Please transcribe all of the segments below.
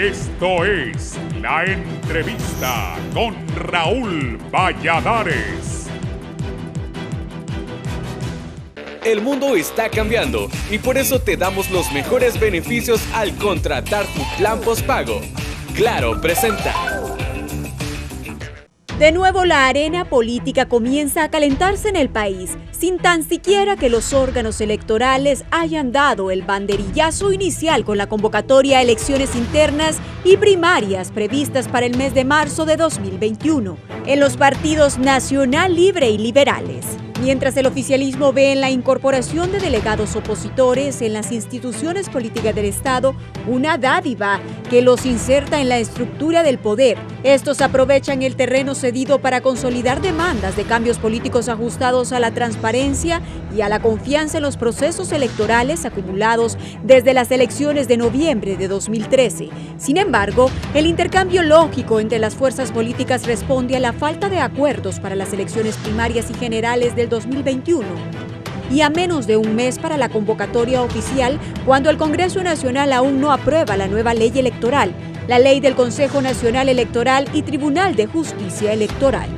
Esto es La Entrevista con Raúl Valladares. El mundo está cambiando y por eso te damos los mejores beneficios al contratar tu plan postpago. Claro presenta. De nuevo, la arena política comienza a calentarse en el país, sin tan siquiera que los órganos electorales hayan dado el banderillazo inicial con la convocatoria a elecciones internas y primarias previstas para el mes de marzo de 2021, en los partidos Nacional Libre y Liberales. Mientras el oficialismo ve en la incorporación de delegados opositores en las instituciones políticas del Estado una dádiva que los inserta en la estructura del poder, estos aprovechan el terreno cedido para consolidar demandas de cambios políticos ajustados a la transparencia y a la confianza en los procesos electorales acumulados desde las elecciones de noviembre de 2013. Sin embargo, el intercambio lógico entre las fuerzas políticas responde a la falta de acuerdos para las elecciones primarias y generales del 2021. Y a menos de un mes para la convocatoria oficial, cuando el Congreso Nacional aún no aprueba la nueva ley electoral, la ley del Consejo Nacional Electoral y Tribunal de Justicia Electoral.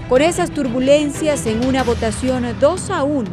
Con esas turbulencias en una votación 2-1,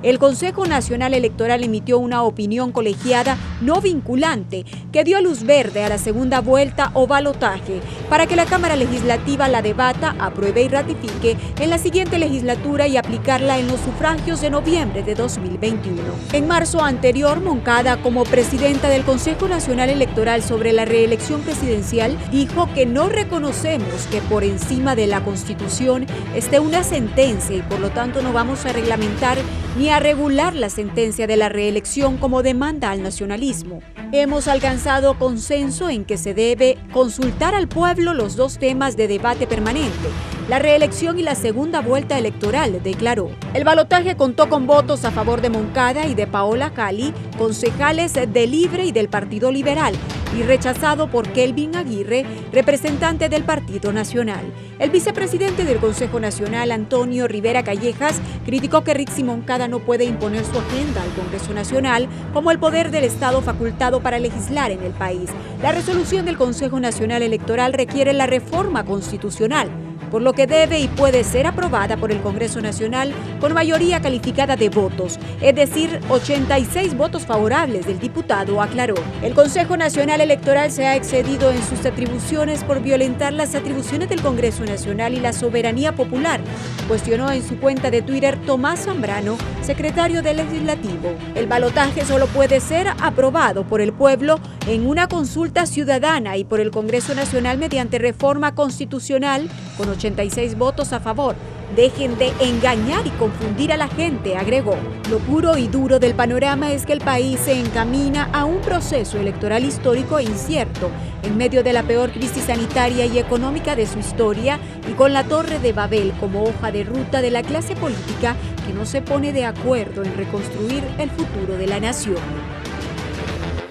el Consejo Nacional Electoral emitió una opinión colegiada no vinculante que dio luz verde a la segunda vuelta o balotaje para que la Cámara Legislativa la debata, apruebe y ratifique en la siguiente legislatura y aplicarla en los sufragios de noviembre de 2021. En marzo anterior, Moncada, como presidenta del Consejo Nacional Electoral sobre la reelección presidencial, dijo que no reconocemos que por encima de la Constitución esté una sentencia y por lo tanto no vamos a reglamentar ni a regular la sentencia de la reelección como demanda al nacionalismo. Hemos alcanzado consenso en que se debe consultar al pueblo los dos temas de debate permanente, la reelección y la segunda vuelta electoral, declaró. El balotaje contó con votos a favor de Moncada y de Paola Cali, concejales de Libre y del Partido Liberal, y rechazado por Kelvin Aguirre, representante del Partido Nacional. El vicepresidente del Consejo Nacional, Antonio Rivera Callejas, criticó que Rixi Moncada no puede imponer su agenda al Congreso Nacional como el poder del Estado facultado para legislar en el país. La resolución del Consejo Nacional Electoral requiere la reforma constitucional, por lo que debe y puede ser aprobada por el Congreso Nacional con mayoría calificada de votos, es decir, 86 votos favorables del diputado, aclaró. El Consejo Nacional Electoral se ha excedido en sus atribuciones por violentar las atribuciones del Congreso Nacional y la soberanía popular, cuestionó en su cuenta de Twitter Tomás Zambrano, secretario del Legislativo. El balotaje solo puede ser aprobado por el pueblo en una consulta ciudadana y por el Congreso Nacional mediante reforma constitucional con 86 votos a favor. Dejen de engañar y confundir a la gente, agregó. Lo puro y duro del panorama es que el país se encamina a un proceso electoral histórico e incierto, en medio de la peor crisis sanitaria y económica de su historia y con la Torre de Babel como hoja de ruta de la clase política que no se pone de acuerdo en reconstruir el futuro de la nación.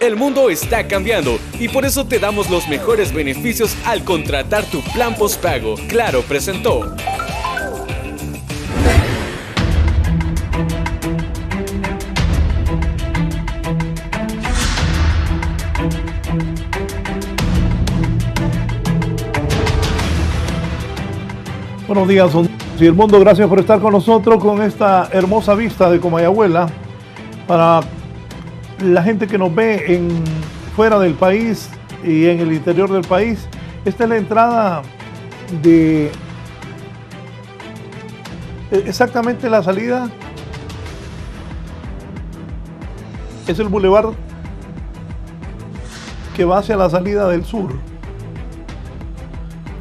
El mundo está cambiando y por eso te damos los mejores beneficios al contratar tu plan postpago. Claro presentó. Buenos días, y el mundo, gracias por estar con nosotros con esta hermosa vista de Comayagüela. Para la gente que nos ve fuera del país y en el interior del país, esta es la entrada de exactamente la salida. Es el bulevar que va hacia la salida del sur,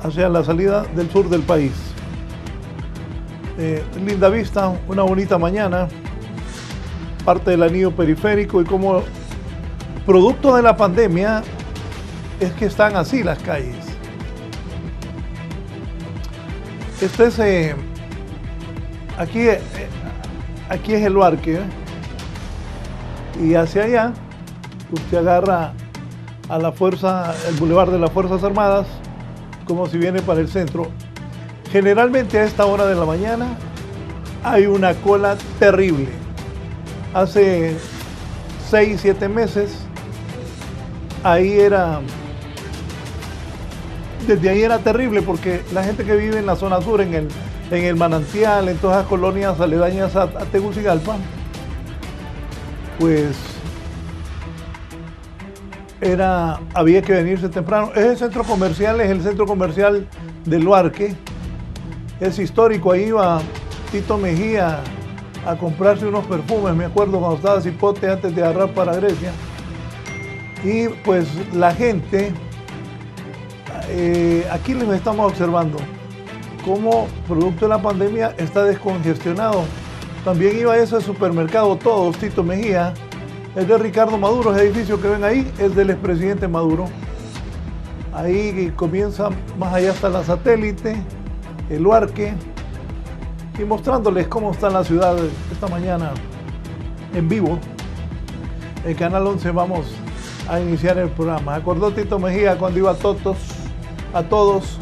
hacia la salida del sur del país. Linda vista, una bonita mañana, parte del anillo periférico, y como producto de la pandemia es que están así las calles. Aquí es el Barque, y hacia allá usted agarra a el bulevar de las Fuerzas Armadas como si viene para el centro. Generalmente a esta hora de la mañana hay una cola terrible. Hace 6, 7 meses ahí era desde ahí era terrible porque la gente que vive en la zona sur, en el Manantial, en todas las colonias aledañas a Tegucigalpa, pues había que venirse temprano. Ese centro comercial es el centro comercial del Luarque, es histórico. Ahí iba Tito Mejía a comprarse unos perfumes, me acuerdo cuando estaba cipote antes de agarrar para Grecia. Y pues la gente, aquí les estamos observando cómo producto de la pandemia está descongestionado. También iba a ese supermercado Todos, Tito Mejía, es de Ricardo Maduro. Ese edificio que ven ahí es del expresidente Maduro. Ahí comienza, más allá está la Satélite, el Luarque, y mostrándoles cómo está la ciudad esta mañana en vivo. El Canal 11 vamos a iniciar el programa. Acordó Tito Mejía cuando iba a todos,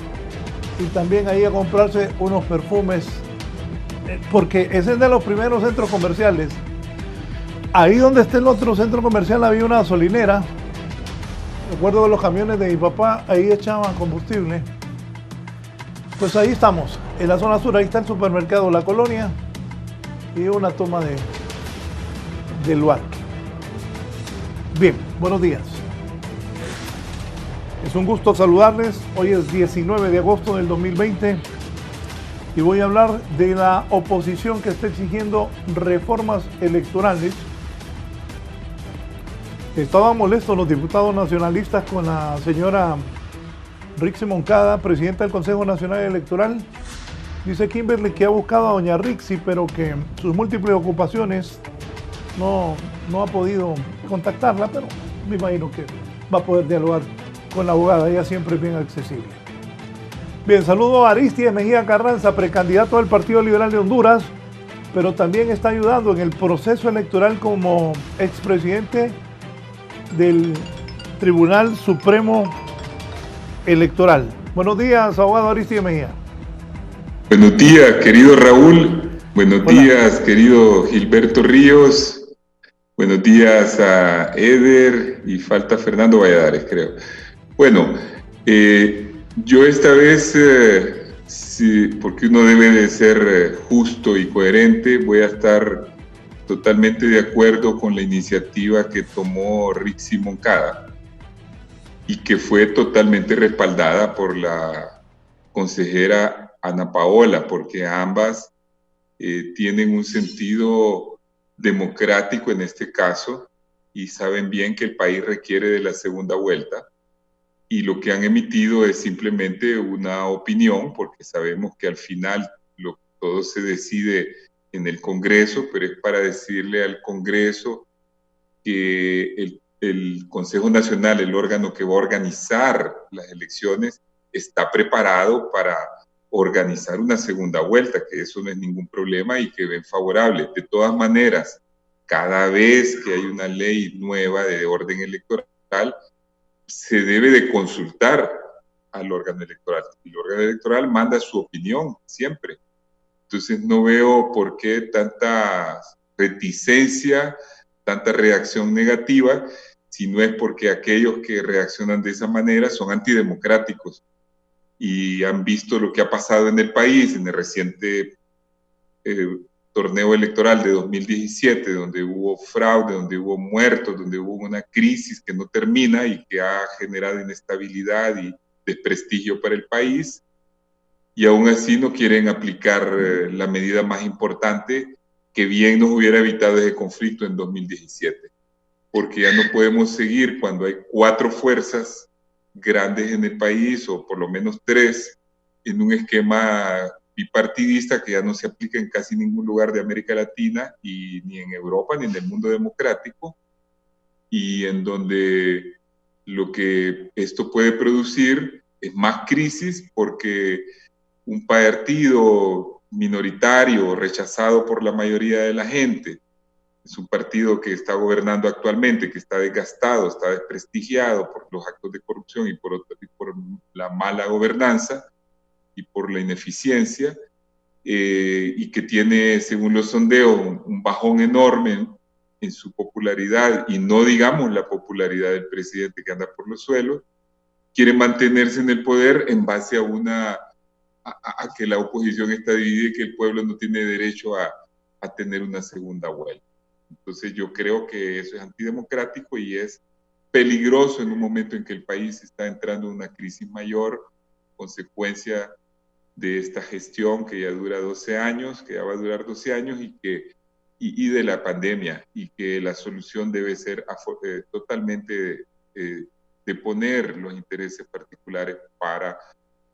y también ahí a comprarse unos perfumes, porque ese es de los primeros centros comerciales. Ahí donde está el otro centro comercial había una gasolinera. Recuerdo de los camiones de mi papá, ahí echaban combustible. Pues ahí estamos, en la zona sur, ahí está el supermercado La Colonia y una toma del Luarque. Bien, buenos días. Es un gusto saludarles. Hoy es 19 de agosto del 2020 y voy a hablar de la oposición que está exigiendo reformas electorales. Estaban molestos los diputados nacionalistas con la señora Rixi Moncada, presidenta del Consejo Nacional Electoral. Dice Kimberly que ha buscado a doña Rixi, pero que sus múltiples ocupaciones no ha podido contactarla, pero me imagino que va a poder dialogar con la abogada, ella siempre es bien accesible. Bien, saludo a Aristides Mejía Carranza, precandidato del Partido Liberal de Honduras, pero también está ayudando en el proceso electoral como expresidente del Tribunal Supremo Electoral. Buenos días, abogado Aristides Mejía. Buenos días, querido Raúl. Buenos días, querido Gilberto Ríos. Buenos días a Eder y falta Fernando Valladares, creo. Bueno, yo esta vez, sí, porque uno debe de ser justo y coherente, voy a estar totalmente de acuerdo con la iniciativa que tomó Rixi Moncada y que fue totalmente respaldada por la consejera Ana Paola, porque ambas tienen un sentido democrático en este caso y saben bien que el país requiere de la segunda vuelta, y lo que han emitido es simplemente una opinión, porque sabemos que al final todo se decide en el Congreso, pero es para decirle al Congreso que el Consejo Nacional, el órgano que va a organizar las elecciones, está preparado para organizar una segunda vuelta, que eso no es ningún problema y que ven favorable. De todas maneras, cada vez que hay una ley nueva de orden electoral, se debe de consultar al órgano electoral. El órgano electoral manda su opinión siempre. Entonces no veo por qué tanta reticencia, tanta reacción negativa, si no es porque aquellos que reaccionan de esa manera son antidemocráticos y han visto lo que ha pasado en el país en el reciente torneo electoral de 2017, donde hubo fraude, donde hubo muertos, donde hubo una crisis que no termina y que ha generado inestabilidad y desprestigio para el país, y aún así no quieren aplicar la medida más importante que bien nos hubiera evitado ese conflicto en 2017, porque ya no podemos seguir cuando hay 4 fuerzas grandes en el país, o por lo menos 3, en un esquema bipartidista que ya no se aplica en casi ningún lugar de América Latina, y ni en Europa ni en el mundo democrático, y en donde lo que esto puede producir es más crisis, porque un partido minoritario rechazado por la mayoría de la gente, es un partido que está gobernando actualmente, que está desgastado, está desprestigiado por los actos de corrupción y por la mala gobernanza y por la ineficiencia, y que tiene, según los sondeos, un bajón enorme en su popularidad, y no digamos la popularidad del presidente, que anda por los suelos. quieren mantenerse en el poder en base a que la oposición está dividida y que el pueblo no tiene derecho a tener una segunda vuelta. Entonces yo creo que eso es antidemocrático y es peligroso en un momento en que el país está entrando en una crisis mayor, consecuencia de esta gestión que ya dura 12 años, que ya va a durar 12 años y de la pandemia, y que la solución debe ser totalmente de poner los intereses particulares para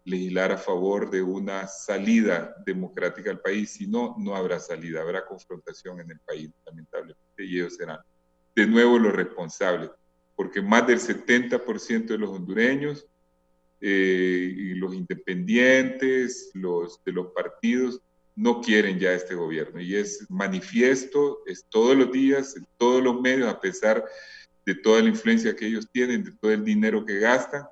legislar a favor de una salida democrática al país. Si no, no habrá salida, habrá confrontación en el país, lamentablemente, y ellos serán de nuevo los responsables, porque más del 70% de los hondureños y los independientes, de los partidos, no quieren ya este gobierno, y es manifiesto, es todos los días, en todos los medios, a pesar de toda la influencia que ellos tienen, de todo el dinero que gastan,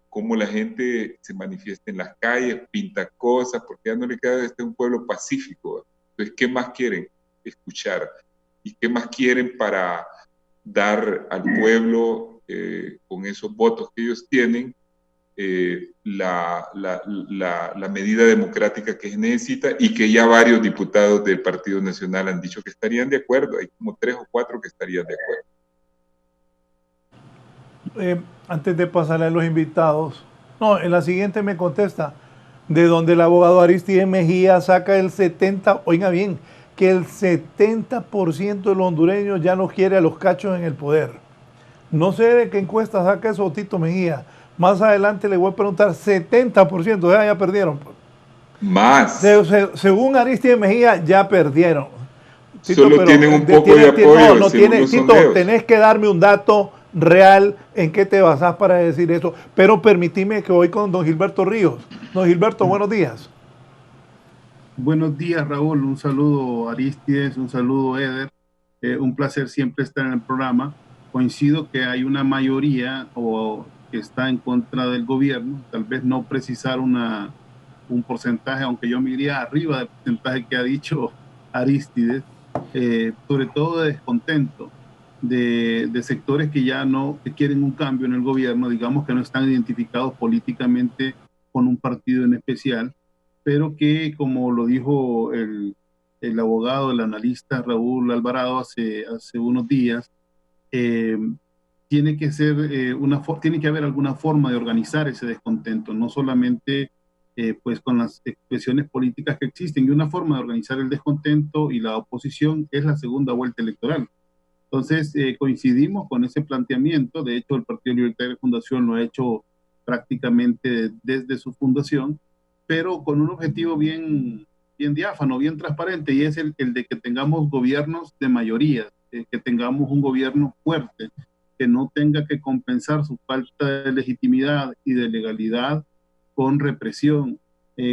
cómo la gente se manifiesta en las calles, pinta cosas, porque ya no le queda un pueblo pacífico. Entonces, ¿qué más quieren? Escuchar. ¿Y qué más quieren para dar al pueblo, con esos votos que ellos tienen, la medida democrática que necesita y que ya varios diputados del Partido Nacional han dicho que estarían de acuerdo? Hay como 3 o 4 que estarían de acuerdo. Antes de pasarle a los invitados, no, en la siguiente me contesta, de donde el abogado Aristides Mejía saca el 70%, oiga bien, que el 70% de los hondureños ya no quiere a los cachos en el poder. No sé de qué encuesta saca eso Tito Mejía. Más adelante le voy a preguntar, 70%, ya perdieron. Más. Según Aristides Mejía, ya perdieron. Tito, solo tienen un poco de apoyo. No tiene, Tito, tenés que darme un dato real en qué te basás para decir eso. Pero permitime que voy con don Gilberto Ríos. Don Gilberto, buenos días. Buenos días, Raúl. Un saludo, Aristides, un saludo, Eder. Un placer siempre estar en el programa. Coincido que hay una mayoría que está en contra del gobierno. Tal vez no precisar un porcentaje, aunque yo me iría arriba del porcentaje que ha dicho Aristides, sobre todo de descontento de sectores que ya no que quieren un cambio en el gobierno, digamos que no están identificados políticamente con un partido en especial, pero que, como lo dijo el abogado, el analista Raúl Alvarado hace unos días, tiene que haber alguna forma de organizar ese descontento, no solamente pues con las expresiones políticas que existen, y una forma de organizar el descontento y la oposición es la segunda vuelta electoral. Entonces, coincidimos con ese planteamiento. De hecho, el Partido Libertario de Fundación lo ha hecho prácticamente desde su fundación, pero con un objetivo bien diáfano, bien transparente, y es el de que tengamos gobiernos de mayoría, que tengamos un gobierno fuerte, que no tenga que compensar su falta de legitimidad y de legalidad con represión,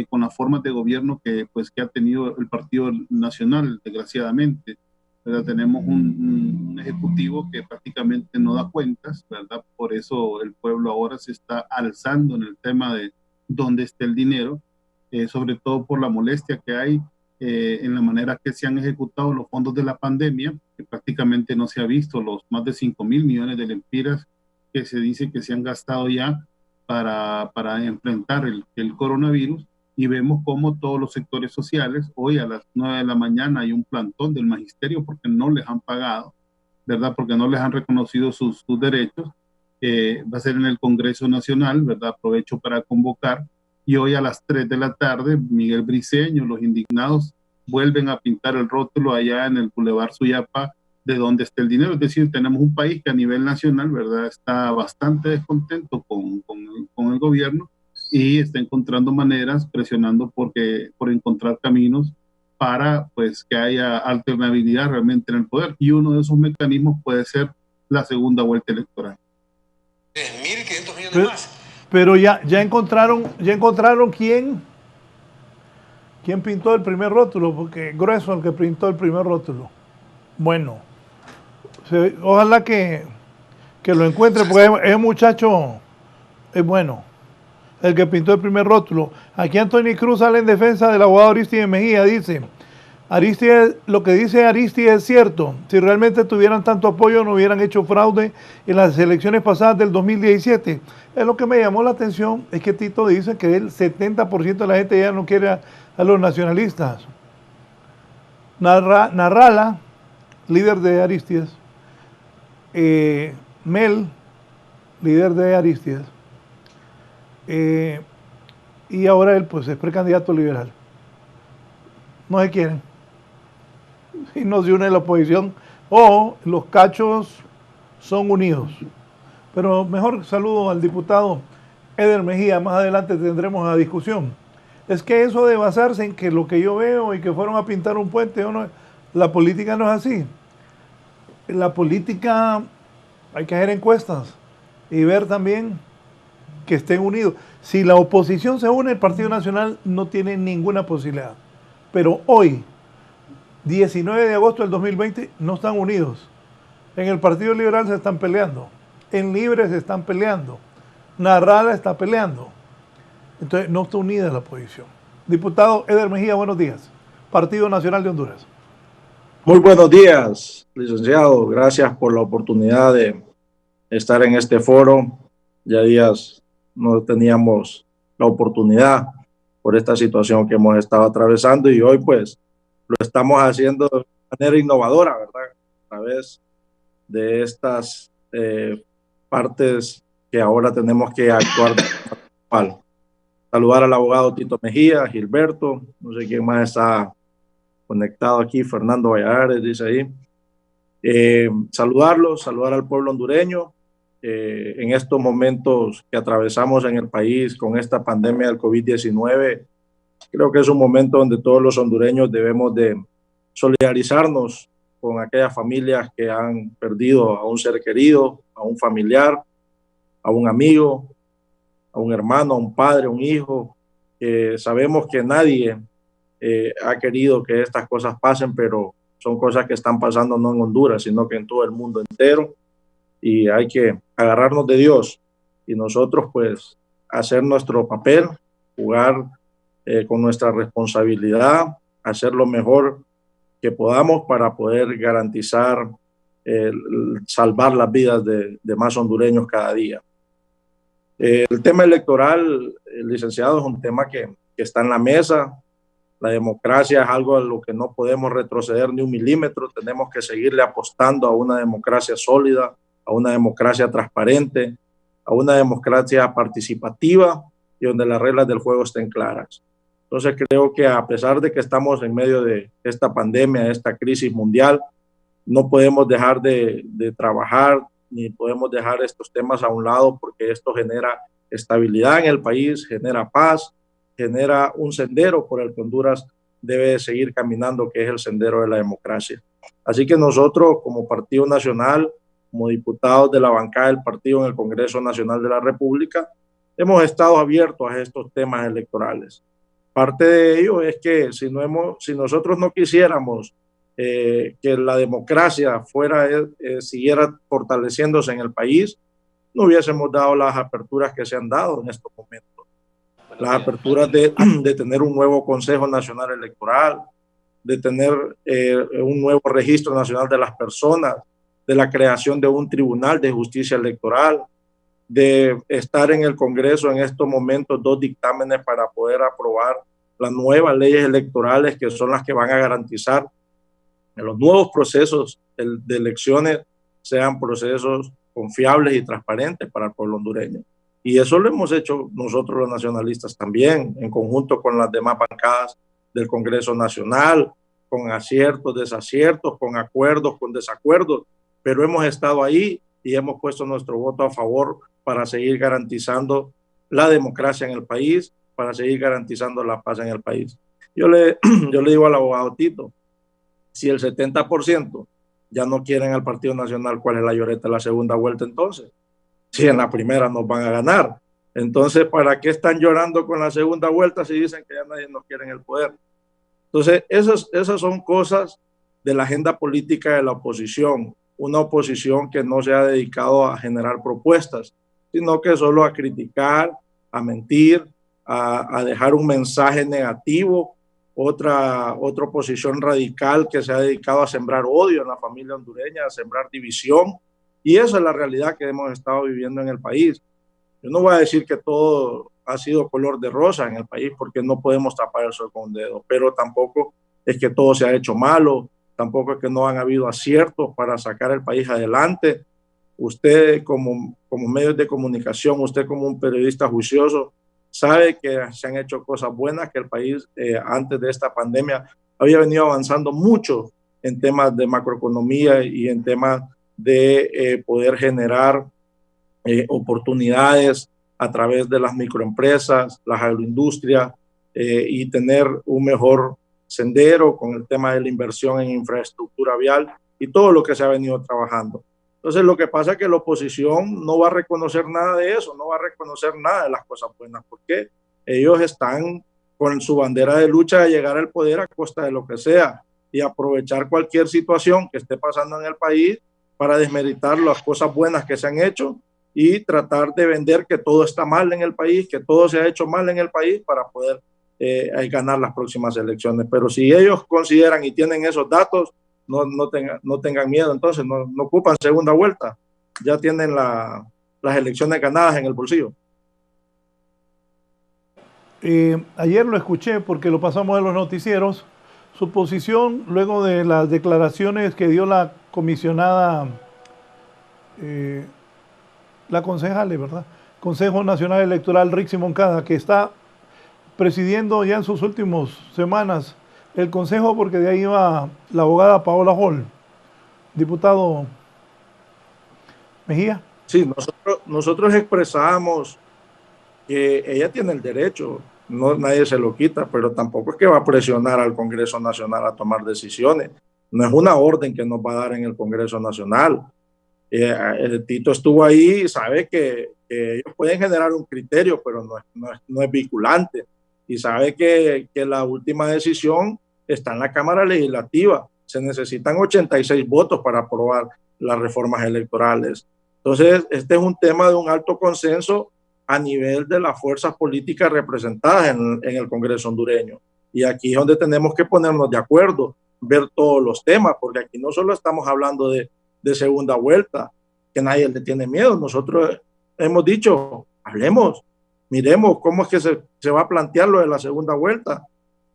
con las formas de gobierno que ha tenido el Partido Nacional, desgraciadamente. ¿Verdad? Tenemos un ejecutivo que prácticamente no da cuentas, ¿verdad? Por eso el pueblo ahora se está alzando en el tema de dónde está el dinero, sobre todo por la molestia que hay en la manera que se han ejecutado los fondos de la pandemia, que prácticamente no se ha visto los más de 5.000 millones de lempiras que se dice que se han gastado ya para enfrentar el coronavirus. Y vemos cómo todos los sectores sociales, hoy a las 9 de la mañana hay un plantón del magisterio porque no les han pagado, ¿verdad? Porque no les han reconocido sus derechos. Va a ser en el Congreso Nacional, ¿verdad? Aprovecho para convocar. Y hoy a las 3 de la tarde, Miguel Briceño, los indignados, vuelven a pintar el rótulo allá en el Boulevard Suyapa de dónde está el dinero. Es decir, tenemos un país que a nivel nacional, ¿verdad?, está bastante descontento con el gobierno, y está encontrando maneras, presionando por encontrar caminos para que haya alternabilidad realmente en el poder. Y uno de esos mecanismos puede ser la segunda vuelta electoral. 1.500 millones más. Pero ya encontraron quién pintó el primer rótulo, porque grueso el que pintó el primer rótulo. Bueno, ojalá que lo encuentre, porque ese muchacho es bueno. El que pintó el primer rótulo. Aquí Antonio Cruz sale en defensa del abogado Aristides Mejía, dice: Aristides, lo que dice Aristides es cierto. Si realmente tuvieran tanto apoyo, no hubieran hecho fraude en las elecciones pasadas del 2017. Es lo que me llamó la atención, es que Tito dice que el 70% de la gente ya no quiere a los nacionalistas. Narrala, líder de Aristides, Mel, líder de Aristides, y ahora él pues es precandidato liberal. No se quieren. Y no se une la oposición, o los cachos son unidos. Pero mejor saludo al diputado Eder Mejía, más adelante tendremos la discusión. Es que eso de basarse en que lo que yo veo y que fueron a pintar un puente, o no, la política no es así. La política hay que hacer encuestas y ver también que estén unidos. Si la oposición se une, el Partido Nacional no tiene ninguna posibilidad. Pero hoy, 19 de agosto del 2020, no están unidos. En el Partido Liberal se están peleando. En Libre se están peleando. Narrala está peleando. Entonces, no está unida la oposición. Diputado Eder Mejía, buenos días. Partido Nacional de Honduras. Muy buenos días, licenciado. Gracias por la oportunidad de estar en este foro. Ya días no teníamos la oportunidad por esta situación que hemos estado atravesando y hoy pues lo estamos haciendo de manera innovadora, ¿verdad? A través de estas partes que ahora tenemos que actuar. Saludar al abogado Tito Mejía, Gilberto, no sé quién más está conectado aquí, Fernando Valladares, dice ahí. Saludar al pueblo hondureño en estos momentos que atravesamos en el país con esta pandemia del COVID-19. Creo que es un momento donde todos los hondureños debemos de solidarizarnos con aquellas familias que han perdido a un ser querido, a un familiar, a un amigo, a un hermano, a un padre, a un hijo. Sabemos que nadie ha querido que estas cosas pasen, pero son cosas que están pasando no en Honduras, sino que en todo el mundo entero. Y hay que agarrarnos de Dios y nosotros pues hacer nuestro papel, jugar con nuestra responsabilidad, hacer lo mejor que podamos para poder garantizar salvar las vidas de más hondureños cada día. El tema electoral, licenciado, es un tema que está en la mesa. La democracia es algo a lo que no podemos retroceder ni un milímetro. Tenemos que seguirle apostando a una democracia sólida, a una democracia transparente, a una democracia participativa y donde las reglas del juego estén claras. Entonces creo que a pesar de que estamos en medio de esta pandemia, de esta crisis mundial, no podemos dejar de trabajar ni podemos dejar estos temas a un lado porque esto genera estabilidad en el país, genera paz, genera un sendero por el que Honduras debe seguir caminando, que es el sendero de la democracia. Así que nosotros como Partido Nacional, como diputados de la bancada del partido en el Congreso Nacional de la República, hemos estado abiertos a estos temas electorales. Parte de ello es que si nosotros no quisiéramos que la democracia siguiera fortaleciéndose en el país, no hubiésemos dado las aperturas que se han dado en estos momentos. Las aperturas de tener un nuevo Consejo Nacional Electoral, de tener un nuevo Registro Nacional de las Personas, de la creación de un Tribunal de Justicia Electoral, de estar en el Congreso en estos momentos 2 dictámenes para poder aprobar las nuevas leyes electorales que son las que van a garantizar que los nuevos procesos de elecciones sean procesos confiables y transparentes para el pueblo hondureño. Y eso lo hemos hecho nosotros los nacionalistas también, en conjunto con las demás bancadas del Congreso Nacional, con aciertos, desaciertos, con acuerdos, con desacuerdos, pero hemos estado ahí y hemos puesto nuestro voto a favor para seguir garantizando la democracia en el país, para seguir garantizando la paz en el país. Yo le digo al abogado Tito, si el 70% ya no quieren al Partido Nacional, ¿cuál es la lloreta de la segunda vuelta entonces? Si en la primera nos van a ganar. Entonces, ¿para qué están llorando con la segunda vuelta si dicen que ya nadie nos quiere en el poder? Entonces, esas son cosas de la agenda política de la oposición. Una oposición que no se ha dedicado a generar propuestas, sino que solo a criticar, a mentir, a dejar un mensaje negativo otra oposición radical que se ha dedicado a sembrar odio en la familia hondureña, a sembrar división, y esa es la realidad que hemos estado viviendo en el país. Yo no voy a decir que todo ha sido color de rosa en el país, porque no podemos tapar el sol con un dedo, pero tampoco es que todo se ha hecho malo, tampoco es que no han habido aciertos para sacar el país adelante. Usted como medios de comunicación, usted como un periodista juicioso, sabe que se han hecho cosas buenas, que el país antes de esta pandemia había venido avanzando mucho en temas de macroeconomía y en temas de poder generar oportunidades a través de las microempresas, las agroindustrias y tener un mejor sendero con el tema de la inversión en infraestructura vial y todo lo que se ha venido trabajando. Entonces lo que pasa es que la oposición no va a reconocer nada de eso, no va a reconocer nada de las cosas buenas, porque ellos están con su bandera de lucha de llegar al poder a costa de lo que sea y aprovechar cualquier situación que esté pasando en el país para desmeritar las cosas buenas que se han hecho y tratar de vender que todo está mal en el país, que todo se ha hecho mal en el país para poder ganar las próximas elecciones. Pero si ellos consideran y tienen esos datos, no tengan miedo, entonces no ocupan segunda vuelta, ya tienen las elecciones ganadas en el bolsillo. Ayer lo escuché porque lo pasamos en los noticieros, su posición luego de las declaraciones que dio la comisionada, la concejal, ¿verdad? Consejo Nacional Electoral Rixi Moncada, que está presidiendo ya en sus últimas semanas el consejo, porque de ahí va la abogada Paola Hall. Diputado Mejía. Sí, nosotros expresamos que ella tiene el derecho, nadie se lo quita, pero tampoco es que va a presionar al Congreso Nacional a tomar decisiones. No es una orden que nos va a dar en el Congreso Nacional. El Tito estuvo ahí y sabe que ellos pueden generar un criterio, pero no es vinculante. Y sabe que la última decisión está en la Cámara Legislativa. Se necesitan 86 votos para aprobar las reformas electorales. Entonces, este es un tema de un alto consenso a nivel de las fuerzas políticas representadas en el Congreso hondureño. Y aquí es donde tenemos que ponernos de acuerdo, ver todos los temas, porque aquí no solo estamos hablando de segunda vuelta, que nadie le tiene miedo. Nosotros hemos dicho, hablemos, miremos cómo es que se va a plantear lo de la segunda vuelta,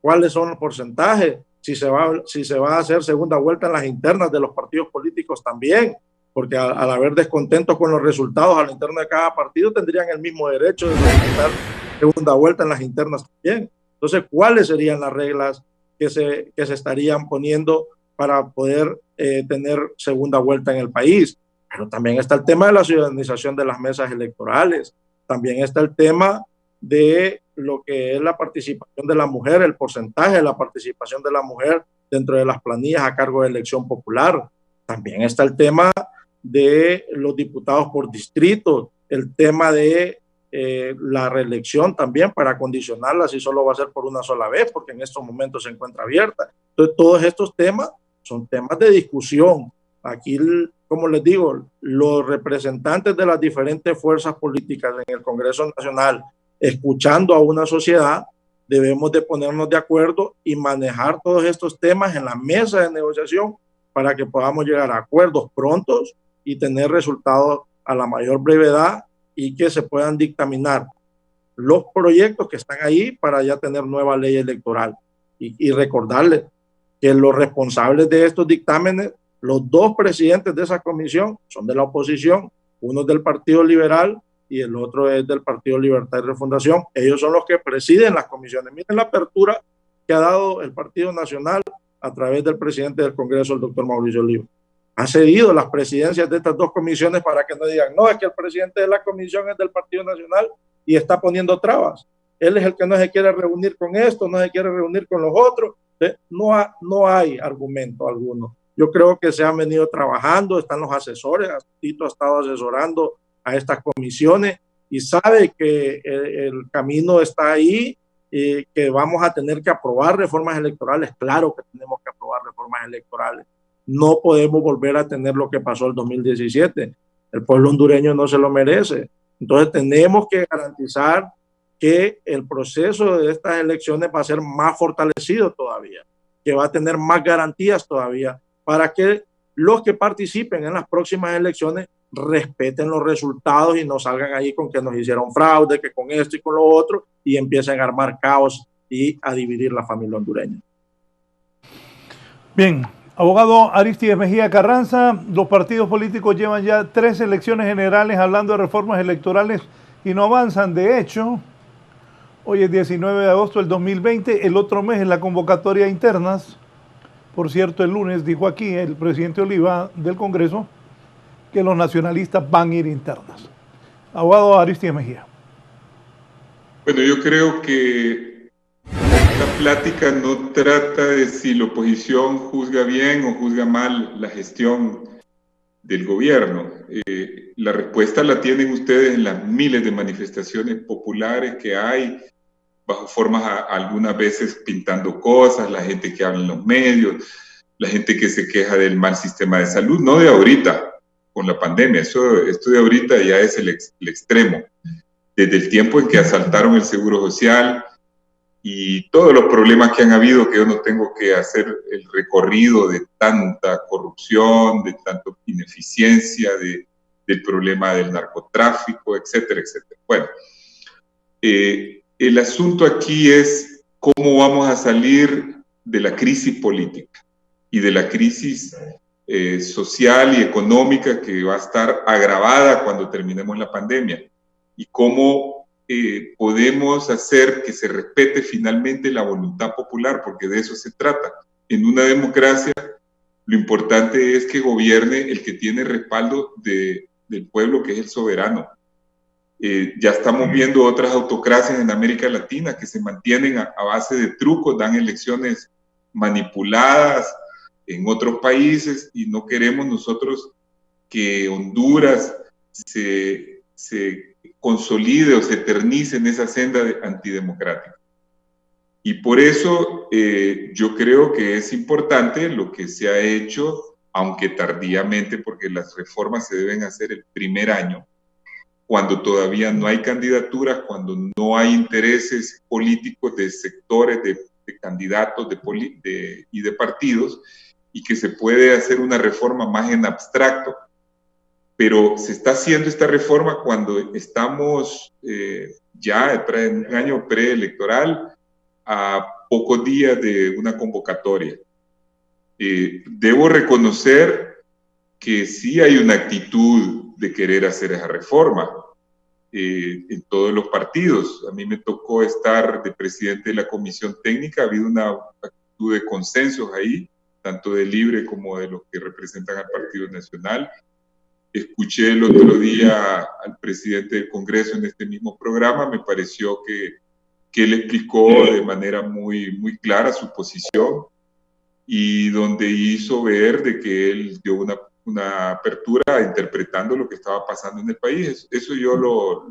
cuáles son los porcentajes, si se va a hacer segunda vuelta en las internas de los partidos políticos también, porque al haber descontentos con los resultados a la interna de cada partido, tendrían el mismo derecho de solicitar segunda vuelta en las internas también. Entonces, ¿cuáles serían las reglas que se estarían poniendo para poder tener segunda vuelta en el país? Pero también está el tema de la ciudadanización de las mesas electorales, también está el tema de lo que es la participación de la mujer, el porcentaje de la participación de la mujer dentro de las planillas a cargo de elección popular. También está el tema de los diputados por distrito, el tema de la reelección también para condicionarla si solo va a ser por una sola vez, porque en estos momentos se encuentra abierta. Entonces, todos estos temas son temas de discusión. Aquí, como les digo, los representantes de las diferentes fuerzas políticas en el Congreso Nacional, escuchando a una sociedad, debemos de ponernos de acuerdo y manejar todos estos temas en la mesa de negociación para que podamos llegar a acuerdos prontos y tener resultados a la mayor brevedad y que se puedan dictaminar los proyectos que están ahí para ya tener nueva ley electoral. Y recordarles que los responsables de estos dictámenes, los dos presidentes de esa comisión son de la oposición, uno es del Partido Liberal y el otro es del Partido Libertad y Refundación. Ellos son los que presiden las comisiones. Miren la apertura que ha dado el Partido Nacional a través del presidente del Congreso, el doctor Mauricio Olivo. Ha cedido las presidencias de estas dos comisiones para que no digan, no, es que el presidente de la comisión es del Partido Nacional y está poniendo trabas. Él es el que no se quiere reunir con esto, no se quiere reunir con los otros. No hay argumento alguno. Yo creo que se han venido trabajando, están los asesores, Tito ha estado asesorando a estas comisiones y sabe que el camino está ahí y que vamos a tener que aprobar reformas electorales. Claro que tenemos que aprobar reformas electorales. No podemos volver a tener lo que pasó el 2017. El pueblo hondureño no se lo merece. Entonces tenemos que garantizar que el proceso de estas elecciones va a ser más fortalecido todavía, que va a tener más garantías todavía para que los que participen en las próximas elecciones respeten los resultados y no salgan ahí con que nos hicieron fraude, que con esto y con lo otro, y empiecen a armar caos y a dividir la familia hondureña. Bien, abogado Aristides Mejía Carranza, los partidos políticos llevan ya 3 elecciones generales hablando de reformas electorales y no avanzan. De hecho, hoy es 19 de agosto del 2020, el otro mes es la convocatoria a internas. Por cierto, el lunes dijo aquí el presidente Oliva del Congreso que los nacionalistas van a ir internas. Abogado Aristides Mejía. Bueno, yo creo que esta plática no trata de si la oposición juzga bien o juzga mal la gestión del gobierno. La respuesta la tienen ustedes en las miles de manifestaciones populares que hay, bajo formas algunas veces pintando cosas, la gente que habla en los medios, la gente que se queja del mal sistema de salud, no de ahorita, con la pandemia, esto de ahorita ya es el extremo. Desde el tiempo en que asaltaron el Seguro Social y todos los problemas que han habido, que yo no tengo que hacer el recorrido de tanta corrupción, de tanta ineficiencia, del problema del narcotráfico, etcétera, etcétera. Bueno, el asunto aquí es cómo vamos a salir de la crisis política y de la crisis social y económica que va a estar agravada cuando terminemos la pandemia, y cómo podemos hacer que se respete finalmente la voluntad popular, porque de eso se trata. En una democracia lo importante es que gobierne el que tiene respaldo del pueblo, que es el soberano. Ya estamos viendo otras autocracias en América Latina que se mantienen a base de trucos, dan elecciones manipuladas en otros países, y no queremos nosotros que Honduras se consolide o se eternice en esa senda antidemocrática. Y por eso yo creo que es importante lo que se ha hecho, aunque tardíamente, porque las reformas se deben hacer el primer año, cuando todavía no hay candidaturas, cuando no hay intereses políticos de sectores, de candidatos y de partidos, y que se puede hacer una reforma más en abstracto. Pero se está haciendo esta reforma cuando estamos ya en un año preelectoral, a pocos días de una convocatoria. Debo reconocer que sí hay una actitud de querer hacer esa reforma en todos los partidos. A mí me tocó estar de presidente de la comisión técnica, ha habido una actitud de consensos ahí, tanto de Libre como de los que representan al Partido Nacional. Escuché el otro día al presidente del Congreso en este mismo programa, me pareció que él explicó de manera muy clara su posición, y donde hizo ver de que él dio una apertura interpretando lo que estaba pasando en el país. Eso yo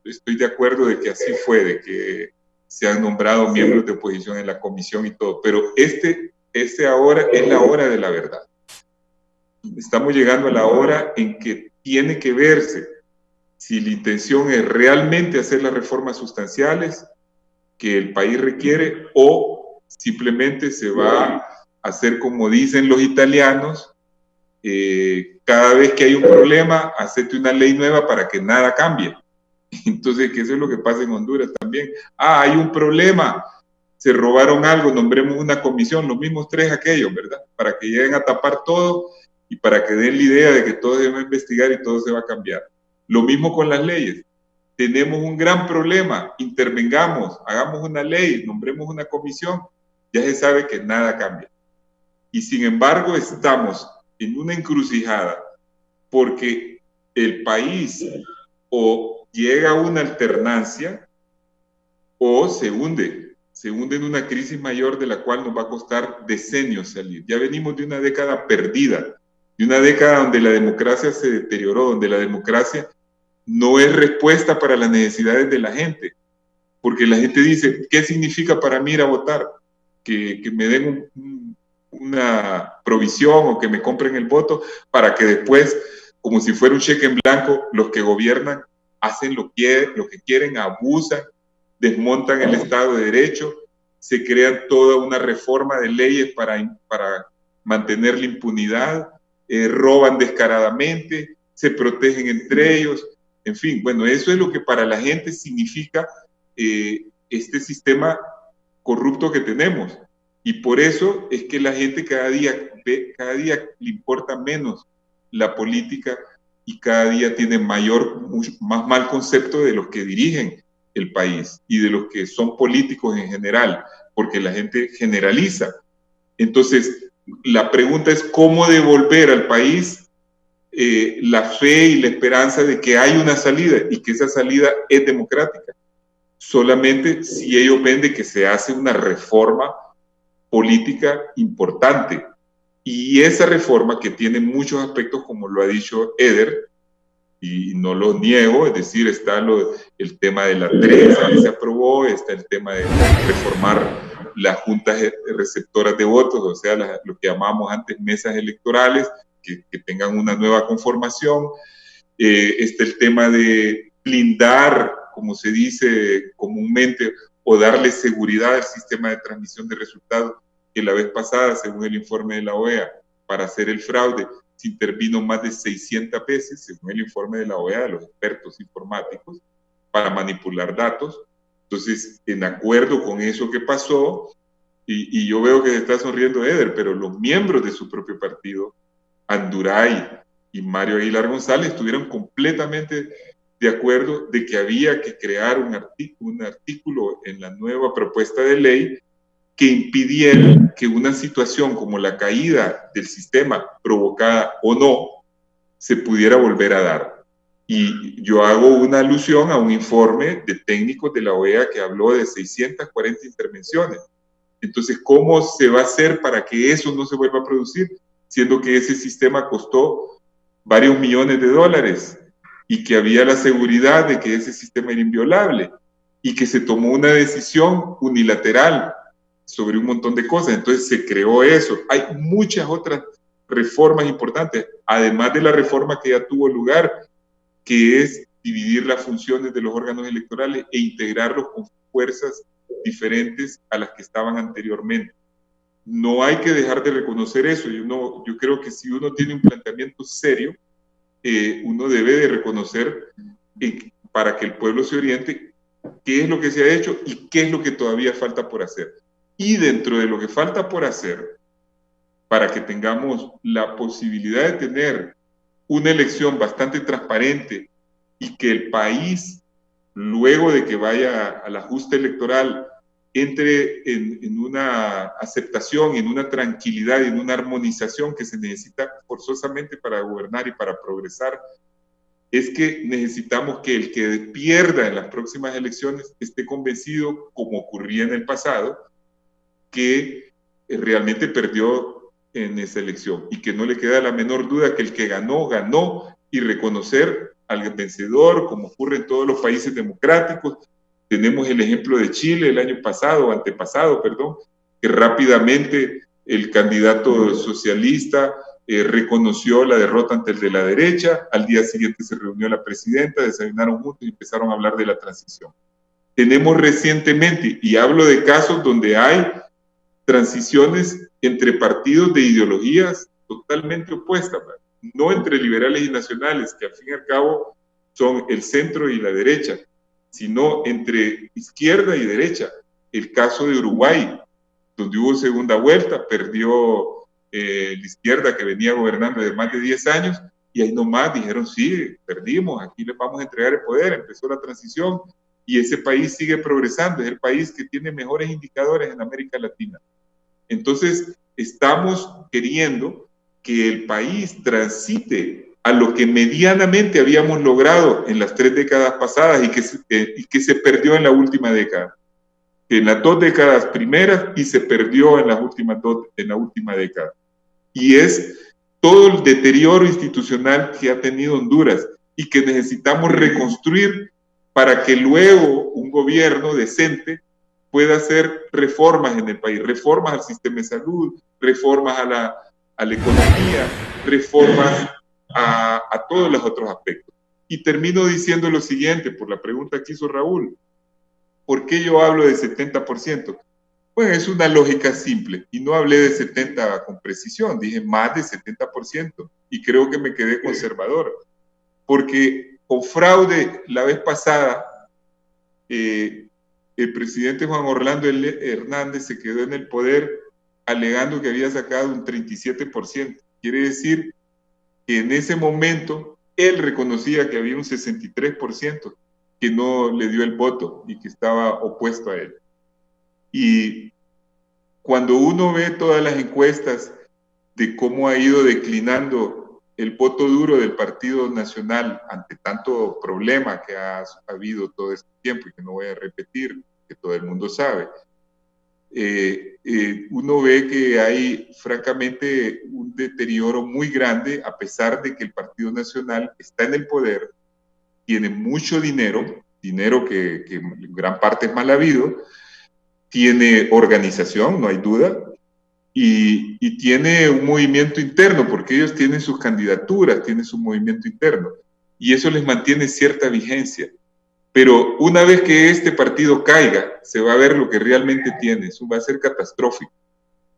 estoy de acuerdo de que así fue, de que se han nombrado miembros de oposición en la comisión y todo, pero ahora es la hora de la verdad. Estamos llegando a la hora en que tiene que verse si la intención es realmente hacer las reformas sustanciales que el país requiere, o simplemente se va a hacer como dicen los italianos, cada vez que hay un problema, hacerte una ley nueva para que nada cambie. Entonces, que eso es lo que pasa en Honduras también. Hay un problema, se robaron algo, nombremos una comisión, los mismos 3 aquellos, ¿verdad? Para que lleguen a tapar todo y para que den la idea de que todo se va a investigar y todo se va a cambiar. Lo mismo con las leyes. Tenemos un gran problema, intervengamos, hagamos una ley, nombremos una comisión, ya se sabe que nada cambia. Y sin embargo estamos en una encrucijada porque el país o llega a una alternancia o se hunde en una crisis mayor de la cual nos va a costar decenios salir. Ya venimos de una década perdida, de una década donde la democracia se deterioró, donde la democracia no es respuesta para las necesidades de la gente, porque la gente dice, ¿qué significa para mí ir a votar? Que me den una provisión o que me compren el voto para que después, como si fuera un cheque en blanco, los que gobiernan hacen lo que quieren, abusan, desmontan el Estado de Derecho, se crea toda una reforma de leyes para mantener la impunidad, roban descaradamente, se protegen entre ellos, en fin, bueno, eso es lo que para la gente significa este sistema corrupto que tenemos. Y por eso es que la gente cada día le importa menos la política y cada día tiene más mal concepto de los que dirigen el país y de los que son políticos en general, porque la gente generaliza. Entonces, la pregunta es cómo devolver al país la fe y la esperanza de que hay una salida y que esa salida es democrática. Solamente si ellos ven de que se hace una reforma política importante. Y esa reforma, que tiene muchos aspectos, como lo ha dicho Eder, y no lo niego, es decir, está el tema de la 3 que se aprobó, está el tema de reformar las juntas receptoras de votos, o sea, lo que llamamos antes mesas electorales, que tengan una nueva conformación, está el tema de blindar, como se dice comúnmente, o darle seguridad al sistema de transmisión de resultados, que la vez pasada, según el informe de la OEA, para hacer el fraude, se intervino más de 600 veces, según el informe de la OEA, de los expertos informáticos, para manipular datos. Entonces, en acuerdo con eso que pasó, y yo veo que se está sonriendo Eder, pero los miembros de su propio partido, Anduray y Mario Aguilar González, estuvieron completamente de acuerdo de que había que crear un artículo en la nueva propuesta de ley que impidiera que una situación como la caída del sistema, provocada o no, se pudiera volver a dar. Y yo hago una alusión a un informe de técnicos de la OEA que habló de 640 intervenciones. Entonces, ¿cómo se va a hacer para que eso no se vuelva a producir? Siendo que ese sistema costó varios millones de dólares y que había la seguridad de que ese sistema era inviolable y que se tomó una decisión unilateral sobre un montón de cosas. Entonces se creó eso. Hay muchas otras reformas importantes, además de la reforma que ya tuvo lugar, que es dividir las funciones de los órganos electorales e integrarlos con fuerzas diferentes a las que estaban anteriormente. No hay que dejar de reconocer eso. Yo creo que si uno tiene un planteamiento serio, uno debe de reconocer para que el pueblo se oriente qué es lo que se ha hecho y qué es lo que todavía falta por hacer. Y dentro de lo que falta por hacer, para que tengamos la posibilidad de tener una elección bastante transparente y que el país, luego de que vaya al ajuste electoral, entre en una aceptación, en una tranquilidad y en una armonización que se necesita forzosamente para gobernar y para progresar, es que necesitamos que el que pierda en las próximas elecciones esté convencido, como ocurría en el pasado, que realmente perdió en esa elección y que no le queda la menor duda que el que ganó, ganó, y reconocer al vencedor, como ocurre en todos los países democráticos. Tenemos el ejemplo de Chile el año pasado, antepasado, perdón, que rápidamente el candidato socialista reconoció la derrota ante el de la derecha. Al día siguiente se reunió la presidenta, desayunaron juntos y empezaron a hablar de la transición. Tenemos recientemente, y hablo de casos donde hay transiciones entre partidos de ideologías totalmente opuestas, no entre liberales y nacionales, que al fin y al cabo son el centro y la derecha, sino entre izquierda y derecha. El caso de Uruguay, donde hubo segunda vuelta, perdió la izquierda, que venía gobernando desde más de 10 años, y ahí nomás dijeron, sí, perdimos, aquí les vamos a entregar el poder, empezó la transición, y ese país sigue progresando, es el país que tiene mejores indicadores en América Latina. Entonces, estamos queriendo que el país transite a lo que medianamente habíamos logrado en las 3 décadas pasadas y que se perdió en la última década. En las 2 décadas primeras y se perdió en las últimas en la última década. Y es todo el deterioro institucional que ha tenido Honduras y que necesitamos reconstruir para que luego un gobierno decente pueda hacer reformas en el país, reformas al sistema de salud, reformas a la economía, reformas a todos los otros aspectos. Y termino diciendo lo siguiente, por la pregunta que hizo Raúl. ¿Por qué yo hablo de 70%? Pues es una lógica simple, y no hablé de 70 con precisión, dije más de 70%, y creo que me quedé conservador, porque con fraude la vez pasada, el presidente Juan Orlando Hernández se quedó en el poder alegando que había sacado un 37%. Quiere decir que en ese momento él reconocía que había un 63% que no le dio el voto y que estaba opuesto a él. Y cuando uno ve todas las encuestas de cómo ha ido declinando el voto duro del Partido Nacional ante tanto problema que ha habido todo este tiempo y que no voy a repetir, que todo el mundo sabe, uno ve que hay francamente un deterioro muy grande, a pesar de que el Partido Nacional está en el poder, tiene mucho dinero que en gran parte es mal habido, tiene organización, no hay duda, y tiene un movimiento interno, porque ellos tienen sus candidaturas, tienen su movimiento interno, y eso les mantiene cierta vigencia. Pero una vez que este partido caiga, se va a ver lo que realmente tiene. Eso va a ser catastrófico,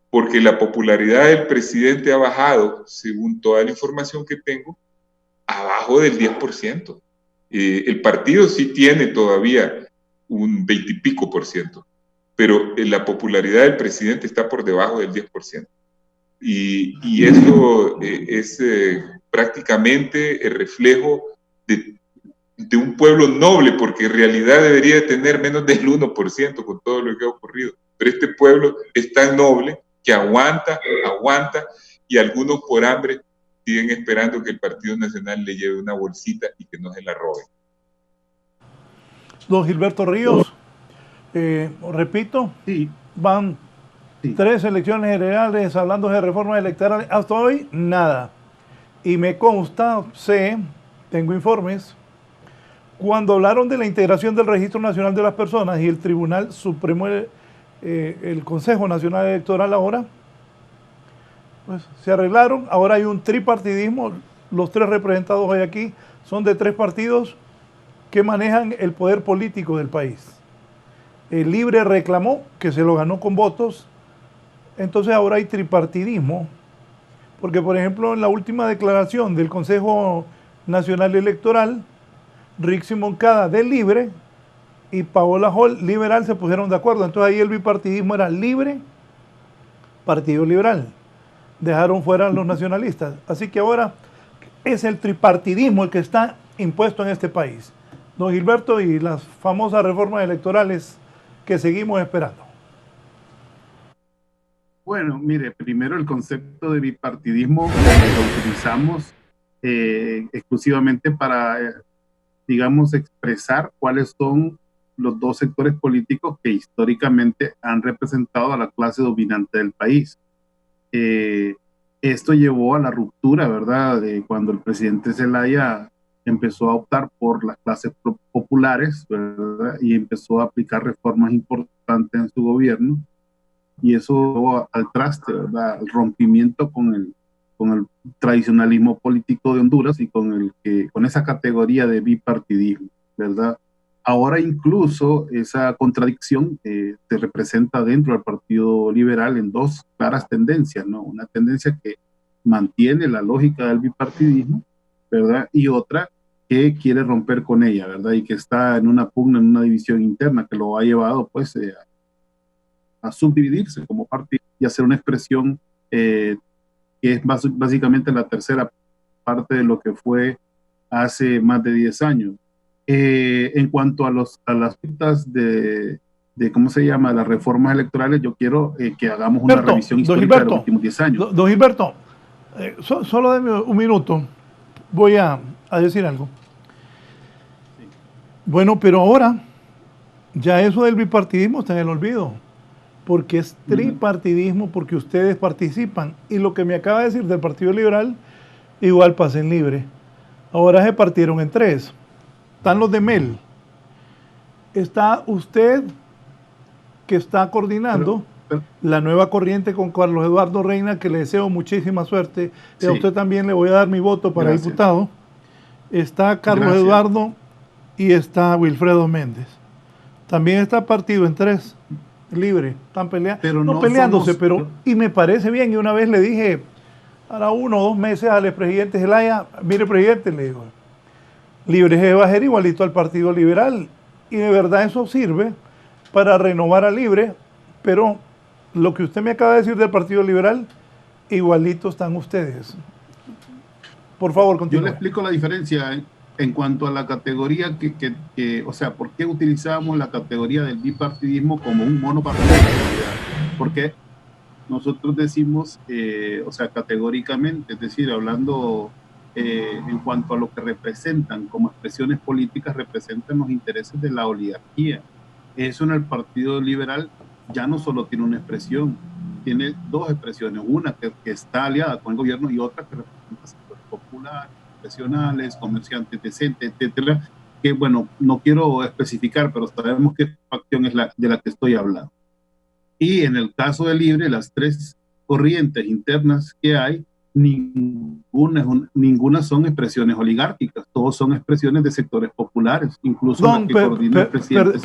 porque la popularidad del presidente ha bajado, según toda la información que tengo, abajo del 10%. El partido sí tiene todavía un 20 y pico por ciento, pero la popularidad del presidente está por debajo del 10%. Y eso es prácticamente el reflejo de un pueblo noble, porque en realidad debería de tener menos del 1% con todo lo que ha ocurrido. Pero este pueblo es tan noble que aguanta, y algunos por hambre siguen esperando que el Partido Nacional le lleve una bolsita y que no se la roben. Don Gilberto Ríos, repito, sí. Van 3 elecciones generales hablando de reformas electorales, hasta hoy nada. Y me consta, tengo informes, cuando hablaron de la integración del Registro Nacional de las Personas y el Tribunal Supremo, el Consejo Nacional Electoral ahora, pues se arreglaron. Ahora hay un tripartidismo, los 3 representados hoy aquí son de 3 partidos que manejan el poder político del país. El Libre reclamó que se lo ganó con votos, entonces ahora hay tripartidismo, porque por ejemplo en la última declaración del Consejo Nacional Electoral, Rixi Moncada del Libre y Paola Hall, liberal, se pusieron de acuerdo. Entonces ahí el bipartidismo era Libre, Partido Liberal. Dejaron fuera a los nacionalistas. Así que ahora es el tripartidismo el que está impuesto en este país. Don Gilberto, y las famosas reformas electorales que seguimos esperando. Bueno, mire, primero el concepto de bipartidismo lo utilizamos exclusivamente para, digamos, expresar cuáles son los 2 sectores políticos que históricamente han representado a la clase dominante del país. Esto llevó a la ruptura, ¿verdad?, de cuando el presidente Zelaya empezó a optar por las clases populares, ¿verdad?, y empezó a aplicar reformas importantes en su gobierno, y eso llevó al traste, ¿verdad?, al rompimiento con el tradicionalismo político de Honduras y con esa categoría de bipartidismo, ¿verdad? Ahora incluso esa contradicción se representa dentro del Partido Liberal en 2 claras tendencias, ¿no? Una tendencia que mantiene la lógica del bipartidismo, ¿verdad? Y otra que quiere romper con ella, ¿verdad? Y que está en una pugna, en una división interna que lo ha llevado pues a subdividirse como partido y hacer una expresión que es básicamente la tercera parte de lo que fue hace más de 10 años. En cuanto a las pistas de ¿cómo se llama?, las reformas electorales, yo quiero que hagamos una revisión histórica de los últimos 10 años. Don Gilberto, solo déme un minuto, voy a decir algo. Sí. Bueno, pero ahora ya eso del bipartidismo está en el olvido, porque es tripartidismo, porque ustedes participan, y lo que me acaba de decir del Partido Liberal, igual pasa en Libre. Ahora se partieron en 3. Están los de Mel. Está usted, que está coordinando la nueva corriente con Carlos Eduardo Reina, que le deseo muchísima suerte. Y a usted también le voy a dar mi voto para diputado. está Carlos Gracias. Eduardo y está Wilfredo Méndez. También está partido en 3, libre. Están Pero no no peleándose, somos- pero y me parece bien. Y una vez le dije, ahora 1 o 2 meses al expresidente Zelaya, mire presidente, le digo, Libre se va a ser igualito al Partido Liberal. Y de verdad eso sirve para renovar a Libre, pero lo que usted me acaba de decir del Partido Liberal, igualito están ustedes. Por favor, Yo continúe. le explico la diferencia en cuanto a la categoría o sea, ¿por qué utilizamos la categoría del bipartidismo como un monopartidismo? Porque nosotros decimos, o sea, categóricamente, es decir, hablando en cuanto a lo que representan como expresiones políticas, representan los intereses de la oligarquía. Eso en el Partido Liberal ya no solo tiene una expresión, tiene 2 expresiones, una que está aliada con el gobierno y otra que representa sectores populares, profesionales, comerciantes decentes, etcétera, que bueno, no quiero especificar, pero sabemos qué facción es de la que estoy hablando. Y en el caso de Libre, las 3 corrientes internas que hay, ninguna son expresiones oligárquicas, todos son expresiones de sectores populares, incluso la que coordina el presidente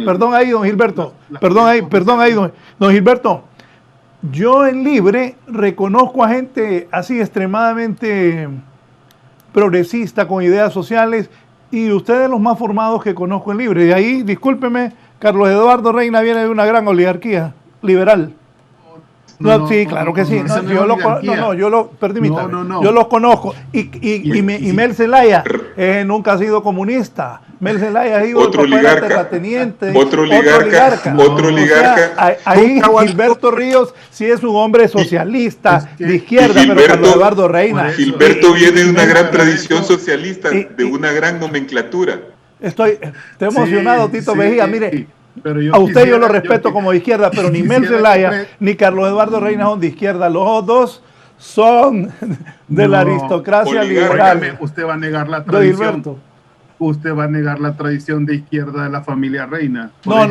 Perdón ahí, don Gilberto. Perdón ahí, don Gilberto. Yo en Libre reconozco a gente así extremadamente progresista, con ideas sociales, y ustedes los más formados que conozco en Libre. Y ahí, discúlpeme, Carlos Eduardo Reina viene de una gran oligarquía liberal. Sí, claro que sí. Yo los conozco. Y Mel Zelaya nunca ha sido comunista. Mel Zelaya ha sido otro terrateniente. Otro oligarca. O sea, ahí Gilberto Ríos sí es un hombre socialista, de izquierda, pero Carlos Eduardo Reina. Gilberto viene de una gran tradición socialista, de una gran nomenclatura. Estoy emocionado, Tito Mejía. Mire, pero a usted yo lo respeto como de izquierda, pero ni Mel Zelaya ni Carlos Eduardo Reina son de izquierda. Los dos son de la aristocracia liberal. Usted va a negar la tradición. Usted va a negar la tradición de izquierda de la familia Reina. No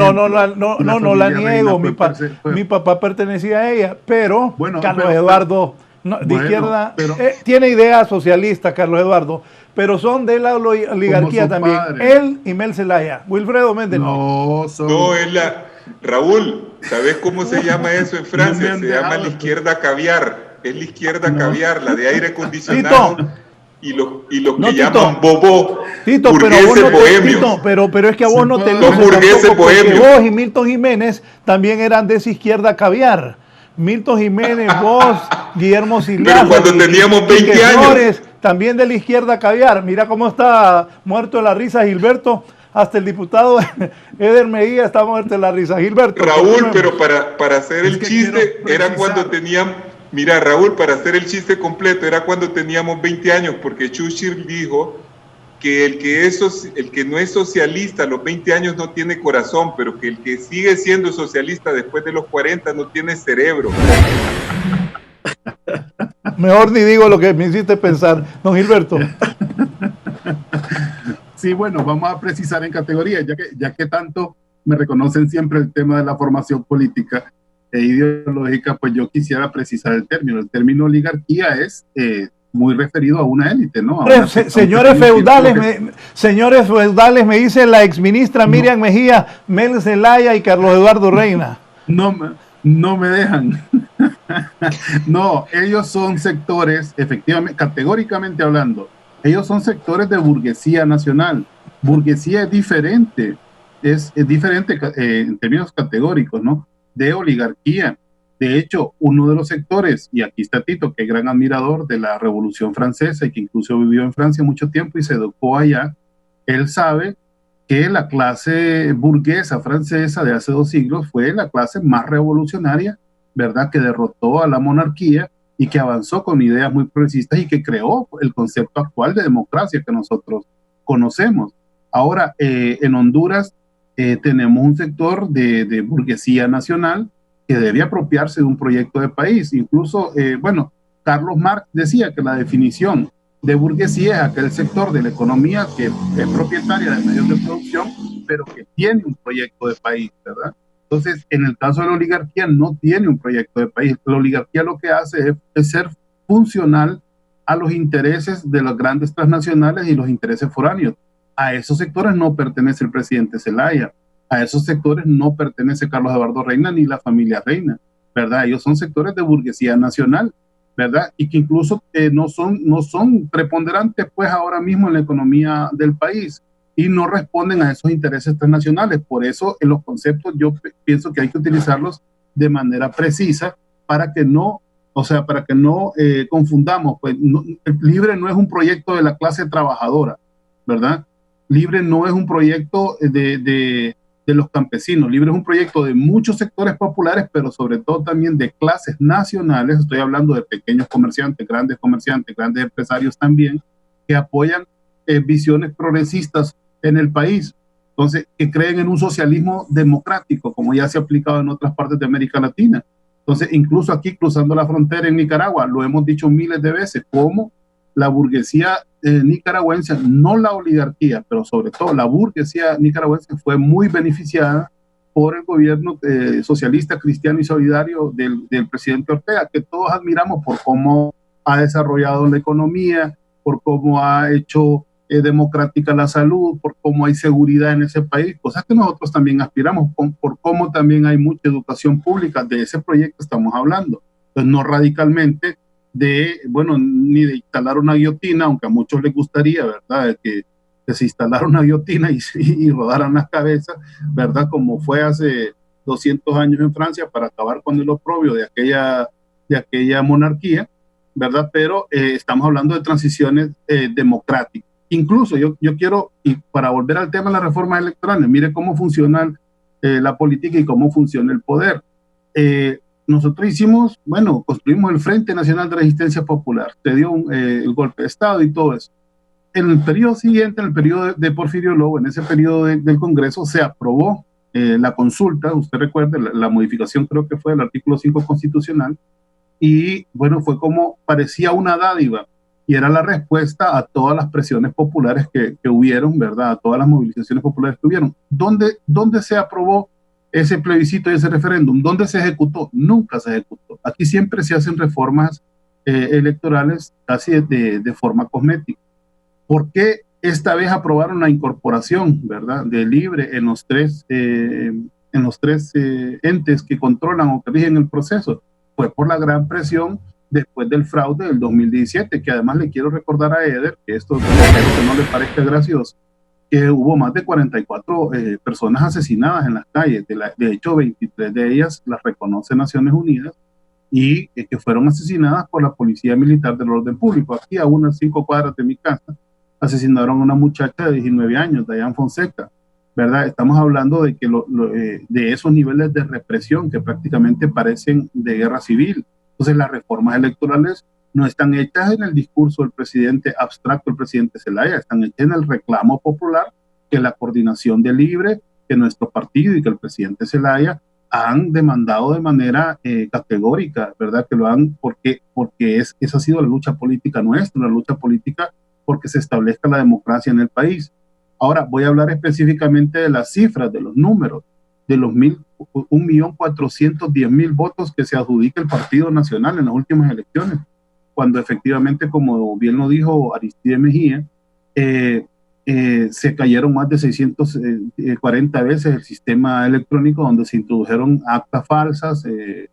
la niego. Mi papá pertenecía a ella, pero Carlos Eduardo de izquierda tiene ideas socialistas, Carlos Eduardo, pero son de la oligarquía también. Él y Mel Zelaya. Wilfredo Méndez no es la... Raúl, ¿sabes cómo se llama eso en Francia? Se llama la izquierda caviar. Es la izquierda caviar, la de aire acondicionado. Y los que llaman bobo, Tito, burgueses bohemios. Pero es que a vos no te luces burgueses bohemios. Vos y Milton Jiménez también eran de esa izquierda caviar. Milton Jiménez, vos, Guillermo Silaza. Pero cuando teníamos 20 años. Flores, también de la izquierda caviar. Mira cómo está muerto de la risa Gilberto. Hasta el diputado Eder Mejía está muerto de la risa. Gilberto. Raúl, pero para hacer el chiste era cuando teníamos... Mira, Raúl, para hacer el chiste completo, era cuando teníamos 20 años, porque Churchill dijo que el que no es socialista a los 20 años no tiene corazón, pero que el que sigue siendo socialista después de los 40 no tiene cerebro. Mejor ni digo lo que me hiciste pensar, don Gilberto. Sí, bueno, vamos a precisar en categorías, ya que tanto me reconocen siempre el tema de la formación política e ideológica, pues yo quisiera precisar el término. El término oligarquía es muy referido a una élite, ¿no? Señores feudales, me dice la exministra Miriam Mejía, Mel Zelaya y Carlos Eduardo Reina. No me dejan. No, ellos son sectores, efectivamente, categóricamente hablando, ellos son sectores de burguesía nacional. Burguesía es diferente en términos categóricos, ¿no? De oligarquía. De hecho, uno de los sectores, y aquí está Tito, que es gran admirador de la Revolución Francesa y que incluso vivió en Francia mucho tiempo y se educó allá, él sabe que la clase burguesa francesa de hace 2 siglos fue la clase más revolucionaria, ¿verdad? Que derrotó a la monarquía y que avanzó con ideas muy progresistas y que creó el concepto actual de democracia que nosotros conocemos. Ahora, en Honduras, tenemos un sector de burguesía nacional que debe apropiarse de un proyecto de país. Incluso, Carlos Marx decía que la definición de burguesía es aquel sector de la economía que es propietaria de medios de producción, pero que tiene un proyecto de país, ¿verdad? Entonces, en el caso de la oligarquía, no tiene un proyecto de país. La oligarquía lo que hace es ser funcional a los intereses de las grandes transnacionales y los intereses foráneos. A esos sectores no pertenece el presidente Zelaya, a esos sectores no pertenece Carlos Eduardo Reina ni la familia Reina, ¿verdad? Ellos son sectores de burguesía nacional, ¿verdad? Y que incluso no son preponderantes pues ahora mismo en la economía del país y no responden a esos intereses transnacionales. Por eso en los conceptos yo pienso que hay que utilizarlos de manera precisa para que no confundamos. Pues Libre no es un proyecto de la clase trabajadora, ¿verdad? Libre no es un proyecto de los campesinos. Libre es un proyecto de muchos sectores populares, pero sobre todo también de clases nacionales. Estoy hablando de pequeños comerciantes, grandes empresarios también, que apoyan visiones progresistas en el país. Entonces, que creen en un socialismo democrático, como ya se ha aplicado en otras partes de América Latina. Entonces, incluso aquí cruzando la frontera en Nicaragua, lo hemos dicho miles de veces, como la burguesía nicaragüense, no la oligarquía, pero sobre todo la burguesía nicaragüense fue muy beneficiada por el gobierno socialista, cristiano y solidario del presidente Ortega, que todos admiramos por cómo ha desarrollado la economía, por cómo ha hecho democrática la salud, por cómo hay seguridad en ese país, cosas que nosotros también aspiramos, por cómo también hay mucha educación pública. De ese proyecto estamos hablando. Entonces, no radicalmente ni de instalar una guillotina, aunque a muchos les gustaría, ¿verdad?, que se instalara una guillotina y rodaran las cabezas, ¿verdad?, como fue hace 200 años en Francia para acabar con el oprobio de aquella monarquía, ¿verdad? Pero estamos hablando de transiciones democráticas. Incluso yo quiero, y para volver al tema de las reformas electorales, mire cómo funciona la política y cómo funciona el poder. Nosotros construimos el Frente Nacional de Resistencia Popular, se dio el golpe de Estado y todo eso. En el periodo siguiente, en el periodo de Porfirio Lobo, en ese periodo del Congreso, se aprobó la consulta. Usted recuerda, la modificación creo que fue del artículo 5 constitucional, y bueno, fue como parecía una dádiva, y era la respuesta a todas las presiones populares que hubieron, ¿verdad? A todas las movilizaciones populares que hubieron. ¿Dónde se aprobó ese plebiscito y ese referéndum? ¿Dónde se ejecutó? Nunca se ejecutó. Aquí siempre se hacen reformas electorales casi de forma cosmética. ¿Por qué esta vez aprobaron la incorporación, ¿verdad?, de Libre en los tres entes que controlan o que rigen el proceso? Fue por la gran presión después del fraude del 2017, que además le quiero recordar a Eder, que esto que no le parezca gracioso, que hubo más de 44 personas asesinadas en las calles. De hecho, 23 de ellas las reconoce Naciones Unidas, y que fueron asesinadas por la Policía Militar del Orden Público. Aquí, a unas 5 cuadras de mi casa, asesinaron a una muchacha de 19 años, Dayan Fonseca, ¿verdad? Estamos hablando de que de esos niveles de represión que prácticamente parecen de guerra civil. Entonces, las reformas electorales no están hechas en el discurso del presidente abstracto, el presidente Zelaya, están hechas en el reclamo popular que la coordinación de Libre, que nuestro partido y que el presidente Zelaya han demandado de manera categórica, ¿verdad? Que lo han, porque esa ha sido la lucha política nuestra, la lucha política porque se establezca la democracia en el país. Ahora voy a hablar específicamente de las cifras, de los números, de los 1.410.000 votos que se adjudica el Partido Nacional en las últimas elecciones, cuando efectivamente, como bien lo dijo Aristide Mejía, se cayeron más de 640 veces el sistema electrónico, donde se introdujeron actas falsas, se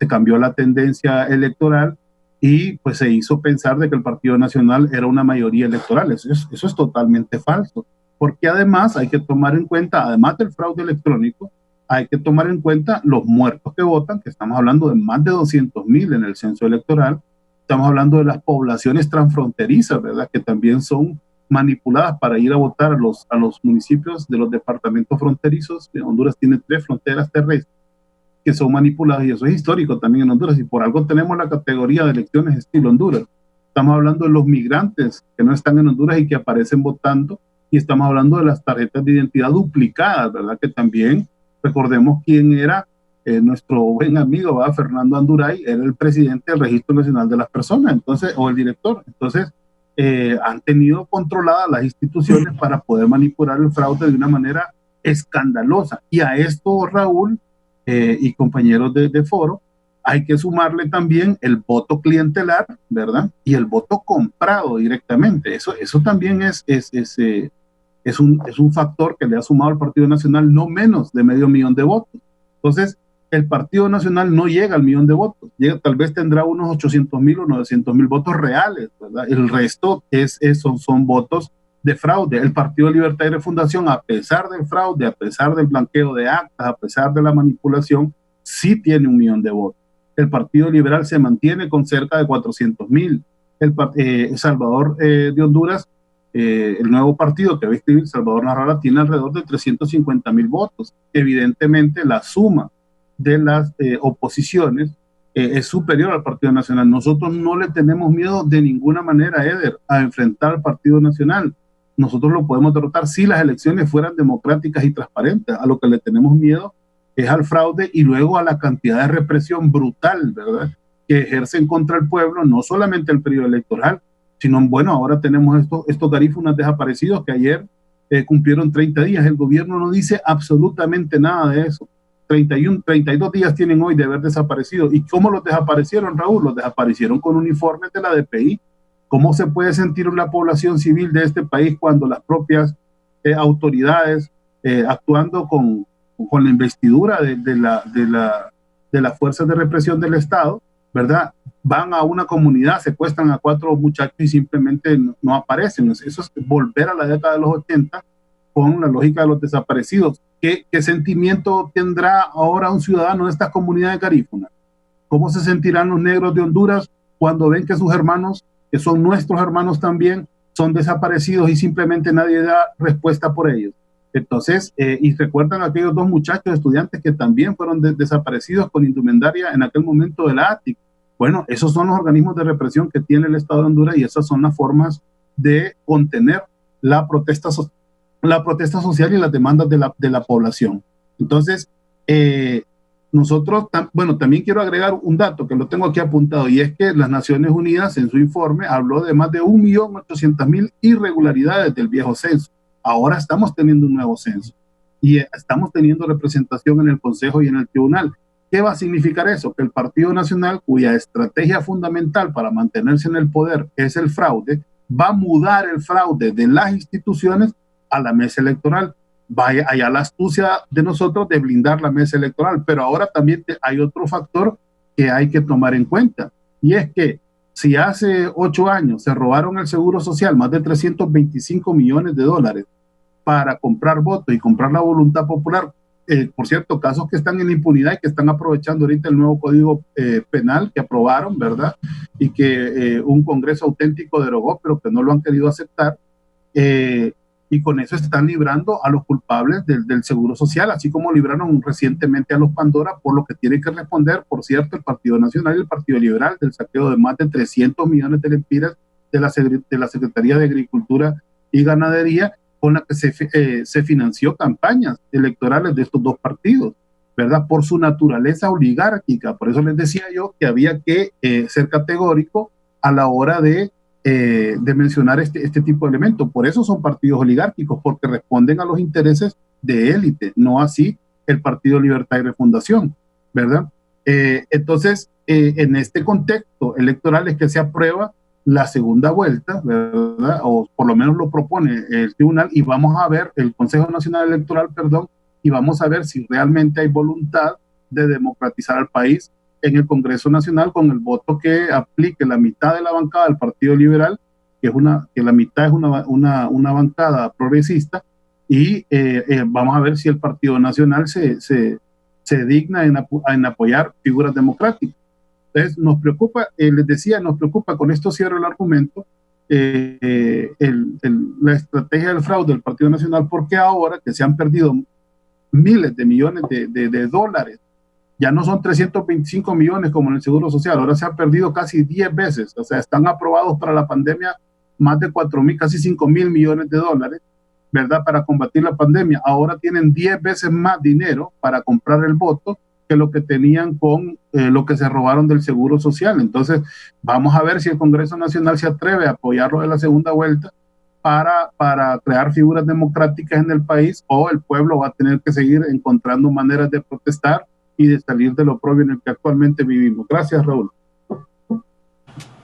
cambió la tendencia electoral y pues se hizo pensar de que el Partido Nacional era una mayoría electoral. Eso es totalmente falso, porque además hay que tomar en cuenta, además del fraude electrónico, hay que tomar en cuenta los muertos que votan, que estamos hablando de más de 200.000 en el censo electoral. Estamos hablando de las poblaciones transfronterizas, ¿verdad?, que también son manipuladas para ir a votar a los municipios de los departamentos fronterizos. Honduras tiene 3 fronteras terrestres que son manipuladas, y eso es histórico también en Honduras, y por algo tenemos la categoría de elecciones estilo Honduras. Estamos hablando de los migrantes que no están en Honduras y que aparecen votando, y estamos hablando de las tarjetas de identidad duplicadas, ¿verdad?, que también recordemos quién era nuestro buen amigo, ¿verdad?, Fernando Anduray, era el presidente del Registro Nacional de las Personas, entonces, o el director. Entonces, han tenido controladas las instituciones para poder manipular el fraude de una manera escandalosa. Y a esto, Raúl y compañeros de foro, hay que sumarle también el voto clientelar, ¿verdad? Y el voto comprado directamente. Eso también es un factor que le ha sumado al Partido Nacional no menos de 500,000 de votos. Entonces, el Partido Nacional no llega al 1,000,000 de votos, tal vez tendrá unos 800,000 o 900,000 votos reales, ¿verdad? El resto son votos de fraude. El Partido Libertad y Refundación, a pesar del fraude, a pesar del blanqueo de actas, a pesar de la manipulación, sí tiene 1,000,000 de votos. El Partido Liberal se mantiene con cerca de 400,000. El Salvador de Honduras, el nuevo partido que va a escribir Salvador Narrala, tiene alrededor de 350,000 votos. Evidentemente, la suma de las oposiciones es superior al Partido Nacional. Nosotros no le tenemos miedo de ninguna manera, Eder, a enfrentar al Partido Nacional. Nosotros lo podemos derrotar si las elecciones fueran democráticas y transparentes. A lo que le tenemos miedo es al fraude y luego a la cantidad de represión brutal, ¿verdad?, que ejercen contra el pueblo, no solamente el periodo electoral, sino, bueno, ahora tenemos estos garífunas desaparecidos que ayer cumplieron 30 días. El gobierno no dice absolutamente nada de eso. 32 días tienen hoy de haber desaparecido. ¿Y cómo los desaparecieron, Raúl? Los desaparecieron con uniformes de la DPI. ¿Cómo se puede sentir la población civil de este país cuando las propias autoridades, actuando con la investidura de las fuerzas de represión del Estado, ¿verdad?, van a una comunidad, secuestran a 4 muchachos y simplemente no aparecen? Eso es volver a la década de los 80 con la lógica de los desaparecidos. ¿Qué sentimiento tendrá ahora un ciudadano de estas comunidades garífunas? ¿Cómo se sentirán los negros de Honduras cuando ven que sus hermanos, que son nuestros hermanos también, son desaparecidos y simplemente nadie da respuesta por ellos? Entonces, y recuerdan a aquellos 2 muchachos estudiantes que también fueron desaparecidos con indumentaria en aquel momento de la ATIC. Bueno, esos son los organismos de represión que tiene el Estado de Honduras y esas son las formas de contener la protesta social y las demandas de la población. Entonces, nosotros, también quiero agregar un dato que lo tengo aquí apuntado, y es que las Naciones Unidas en su informe habló de más de 1,800,000 irregularidades del viejo censo. Ahora estamos teniendo un nuevo censo y estamos teniendo representación en el Consejo y en el Tribunal. ¿Qué va a significar eso? Que el Partido Nacional, cuya estrategia fundamental para mantenerse en el poder es el fraude, va a mudar el fraude de las instituciones a la mesa electoral. Vaya allá la astucia de nosotros de blindar la mesa electoral, pero ahora también hay otro factor que hay que tomar en cuenta, y es que si hace 8 años se robaron el Seguro Social más de 325 millones de dólares para comprar votos y comprar la voluntad popular, por cierto, casos que están en impunidad y que están aprovechando ahorita el nuevo Código Penal que aprobaron, ¿verdad?, y que un Congreso auténtico derogó, pero que no lo han querido aceptar, y con eso están librando a los culpables del Seguro Social, así como libraron recientemente a los Pandora, por lo que tienen que responder, por cierto, el Partido Nacional y el Partido Liberal, del saqueo de más de 300 millones de lempiras de la Secretaría de Agricultura y Ganadería, con la que se financió campañas electorales de estos 2 partidos, ¿verdad?, por su naturaleza oligárquica. Por eso les decía yo que había que ser categórico a la hora de mencionar este tipo de elementos. Por eso son partidos oligárquicos, porque responden a los intereses de élite, no así el Partido Libertad y Refundación, ¿verdad? Entonces, en este contexto electoral es que se aprueba la segunda vuelta, ¿verdad?, o por lo menos lo propone el tribunal, y vamos a ver, el Consejo Nacional Electoral, perdón, y vamos a ver si realmente hay voluntad de democratizar al país en el Congreso Nacional con el voto que aplique la mitad de la bancada del Partido Liberal, que la mitad es una bancada progresista, y vamos a ver si el Partido Nacional se digna en apoyar figuras democráticas. Entonces, nos preocupa, les decía, nos preocupa, con esto cierro el argumento, la estrategia del fraude del Partido Nacional, porque ahora que se han perdido miles de millones de dólares, ya no son 325 millones como en el Seguro Social, ahora se ha perdido casi 10 veces, o sea, están aprobados para la pandemia más de 4,000, casi 5,000 millones de dólares, ¿verdad?, para combatir la pandemia. Ahora tienen 10 veces más dinero para comprar el voto que lo que tenían con lo que se robaron del Seguro Social. Entonces, vamos a ver si el Congreso Nacional se atreve a apoyarlo en la segunda vuelta para crear figuras democráticas en el país, o el pueblo va a tener que seguir encontrando maneras de protestar y de salir del oprobio en el que actualmente vivimos. Gracias, Raúl.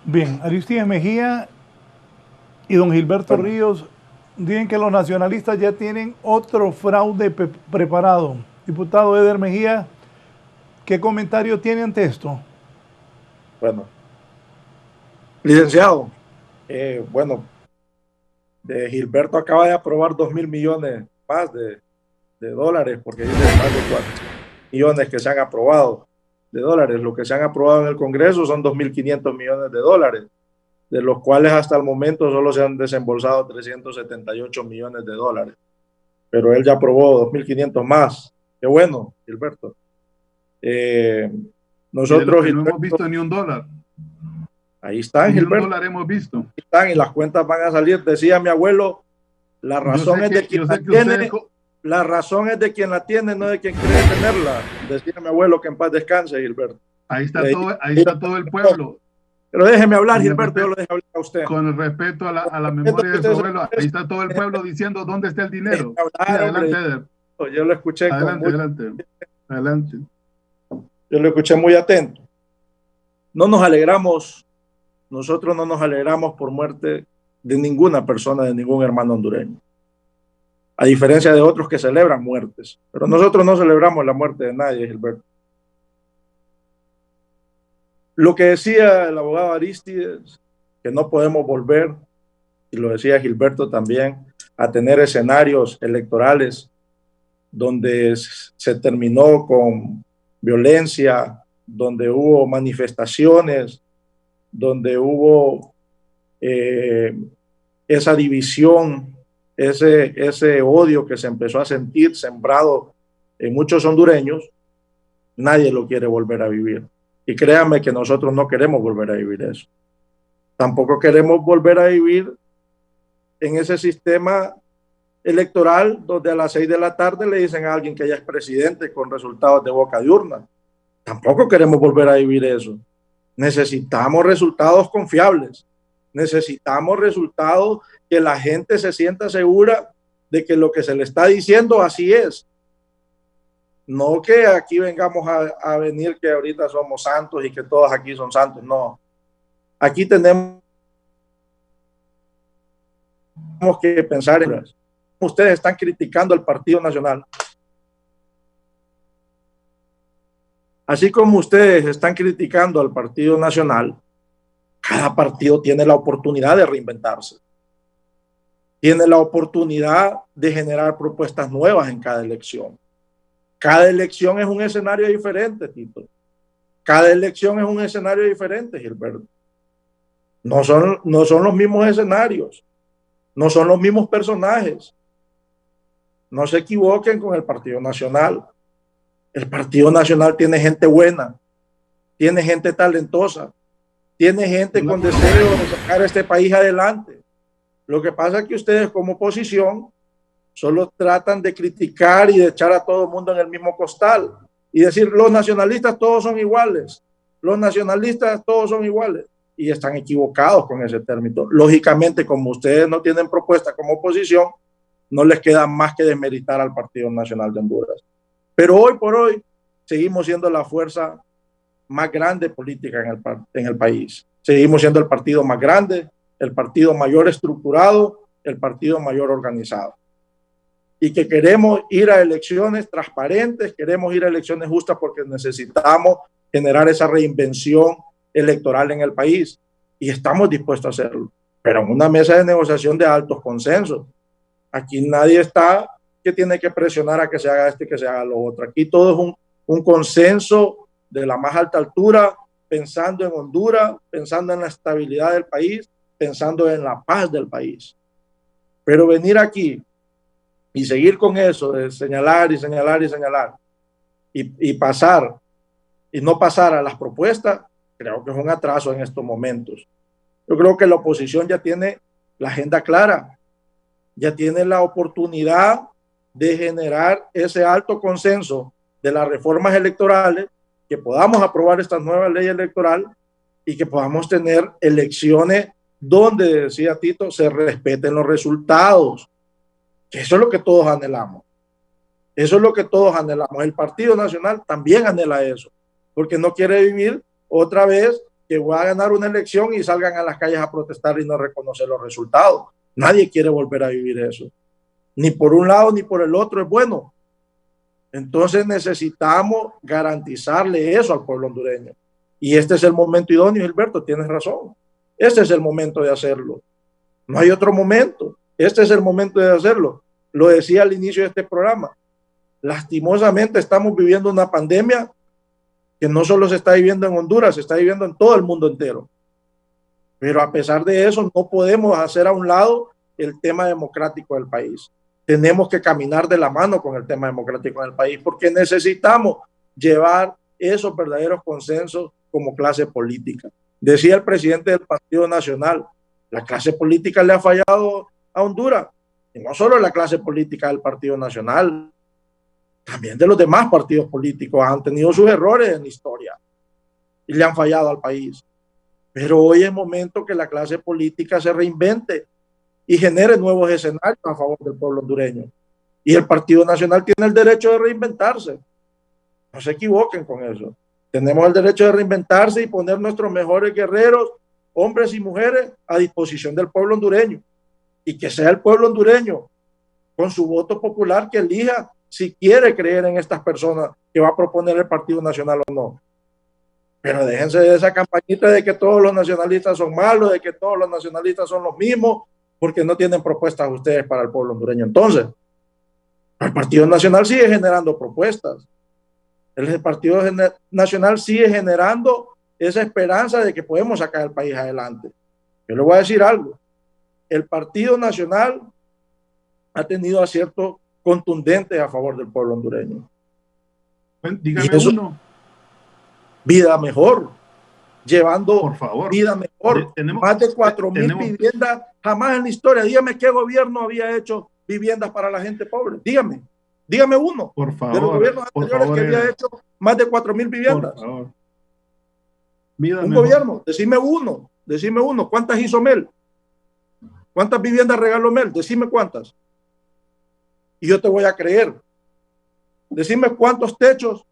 Bien, Aristides Mejía y don Gilberto Ríos dicen que los nacionalistas ya tienen otro fraude preparado. Diputado Eder Mejía, ¿qué comentario tiene ante esto? Bueno, licenciado, Gilberto acaba de aprobar 2.000 millones más de dólares, porque dice más de 4 millones que se han aprobado de dólares. Lo que se han aprobado en el Congreso son 2.500 millones de dólares, de los cuales hasta el momento solo se han desembolsado 378 millones de dólares. Pero él ya aprobó 2.500 más. Qué bueno, Gilberto. Nosotros no hemos visto ni un dólar. Ahí están, ni Gilberto. un dólar hemos visto. Ahí están, y las cuentas van a salir. Decía mi abuelo, la razón es de quien la tiene. La razón es de quien la tiene, no de quien cree tenerla. Decía mi abuelo, que en paz descanse, Gilberto. Ahí está todo el pueblo. Pero déjeme hablar, Gilberto, yo lo dejo hablar a usted. Con el respeto a la memoria de su abuelo, ahí está todo el pueblo diciendo dónde está el dinero. Sí, adelante, Eder. Yo lo escuché. Adelante. Yo lo escuché muy atento. No nos alegramos, nosotros no nos alegramos por muerte de ninguna persona, de ningún hermano hondureño. A diferencia de otros que celebran muertes. Pero nosotros no celebramos la muerte de nadie, Gilberto. Lo que decía el abogado Aristides, que no podemos volver, y lo decía Gilberto también, a tener escenarios electorales donde se terminó con violencia, donde hubo manifestaciones, donde hubo esa división, ese odio que se empezó a sentir sembrado en muchos hondureños. Nadie lo quiere volver a vivir. Y créanme que nosotros no queremos volver a vivir eso. Tampoco queremos volver a vivir en ese sistema electoral donde a las 6 de la tarde le dicen a alguien que ya es presidente con resultados de boca de urna. Tampoco queremos volver a vivir eso. Necesitamos resultados confiables. Necesitamos resultados que la gente se sienta segura de que lo que se le está diciendo así es. No que aquí vengamos a venir que ahorita somos santos y que todos aquí son santos. No. Aquí tenemos que pensar en eso. Ustedes están criticando al Partido Nacional. Así como ustedes están criticando al Partido Nacional, cada partido tiene la oportunidad de reinventarse. Tiene la oportunidad de generar propuestas nuevas en cada elección. Cada elección es un escenario diferente, Tito. Cada elección es un escenario diferente, Gilberto. No son los mismos escenarios. No son los mismos personajes. No se equivoquen con el Partido Nacional. El Partido Nacional tiene gente buena, tiene gente talentosa, tiene gente con deseo de sacar este país adelante. Lo que pasa es que ustedes como oposición solo tratan de criticar y de echar a todo el mundo en el mismo costal y decir los nacionalistas todos son iguales, los nacionalistas todos son iguales, y están equivocados con ese término. Lógicamente, como ustedes no tienen propuesta como oposición, no les queda más que desmeritar al Partido Nacional de Honduras. Pero hoy por hoy seguimos siendo la fuerza más grande política en el país. Seguimos siendo el partido más grande, el partido mayor estructurado, el partido mayor organizado. Y que queremos ir a elecciones transparentes, queremos ir a elecciones justas porque necesitamos generar esa reinvención electoral en el país. Y estamos dispuestos a hacerlo, pero en una mesa de negociación de altos consensos. Aquí nadie está que tiene que presionar a que se haga esto y que se haga lo otro. Aquí todo es un consenso de la más alta altura, pensando en Honduras, pensando en la estabilidad del país, pensando en la paz del país. Pero venir aquí y seguir con eso de señalar y señalar y señalar y pasar y no pasar a las propuestas, creo que es un atraso en estos momentos. Yo creo que la oposición ya tiene la agenda clara, ya tiene la oportunidad de generar ese alto consenso de las reformas electorales, que podamos aprobar esta nueva ley electoral y que podamos tener elecciones donde, decía Tito, se respeten los resultados. Eso es lo que todos anhelamos. Eso es lo que todos anhelamos. El Partido Nacional también anhela eso, porque no quiere vivir otra vez que voy a ganar una elección y salgan a las calles a protestar y no reconocer los resultados. Nadie quiere volver a vivir eso. Ni por un lado ni por el otro es bueno. Entonces necesitamos garantizarle eso al pueblo hondureño. Y este es el momento idóneo, Gilberto, tienes razón. Este es el momento de hacerlo. No hay otro momento. Este es el momento de hacerlo. Lo decía al inicio de este programa. Lastimosamente estamos viviendo una pandemia que no solo se está viviendo en Honduras, se está viviendo en todo el mundo entero. Pero a pesar de eso, no podemos hacer a un lado el tema democrático del país. Tenemos que caminar de la mano con el tema democrático del país porque necesitamos llevar esos verdaderos consensos como clase política. Decía el presidente del Partido Nacional, la clase política le ha fallado a Honduras, y no solo la clase política del Partido Nacional, también de los demás partidos políticos han tenido sus errores en la historia y le han fallado al país. Pero hoy es momento que la clase política se reinvente y genere nuevos escenarios a favor del pueblo hondureño. Y el Partido Nacional tiene el derecho de reinventarse. No se equivoquen con eso. Tenemos el derecho de reinventarse y poner nuestros mejores guerreros, hombres y mujeres, a disposición del pueblo hondureño. Y que sea el pueblo hondureño, con su voto popular, que elija si quiere creer en estas personas que va a proponer el Partido Nacional o no. Pero déjense de esa campañita de que todos los nacionalistas son malos, de que todos los nacionalistas son los mismos, porque no tienen propuestas ustedes para el pueblo hondureño. Entonces, el Partido Nacional sigue generando propuestas. El Partido Nacional sigue generando esa esperanza de que podemos sacar el país adelante. Yo le voy a decir algo. El Partido Nacional ha tenido aciertos contundentes a favor del pueblo hondureño. Dígame uno. Vida mejor, llevando por favor vida mejor. Más de 4,000 viviendas, jamás en la historia. Dígame qué gobierno había hecho viviendas para la gente pobre. Dígame uno. Por favor, de los gobiernos anteriores que había hecho más de 4,000 viviendas. Por favor. Un gobierno, decime uno. ¿Cuántas hizo Mel? ¿Cuántas viviendas regaló Mel? Decime cuántas. Y yo te voy a creer. Decime cuántos techos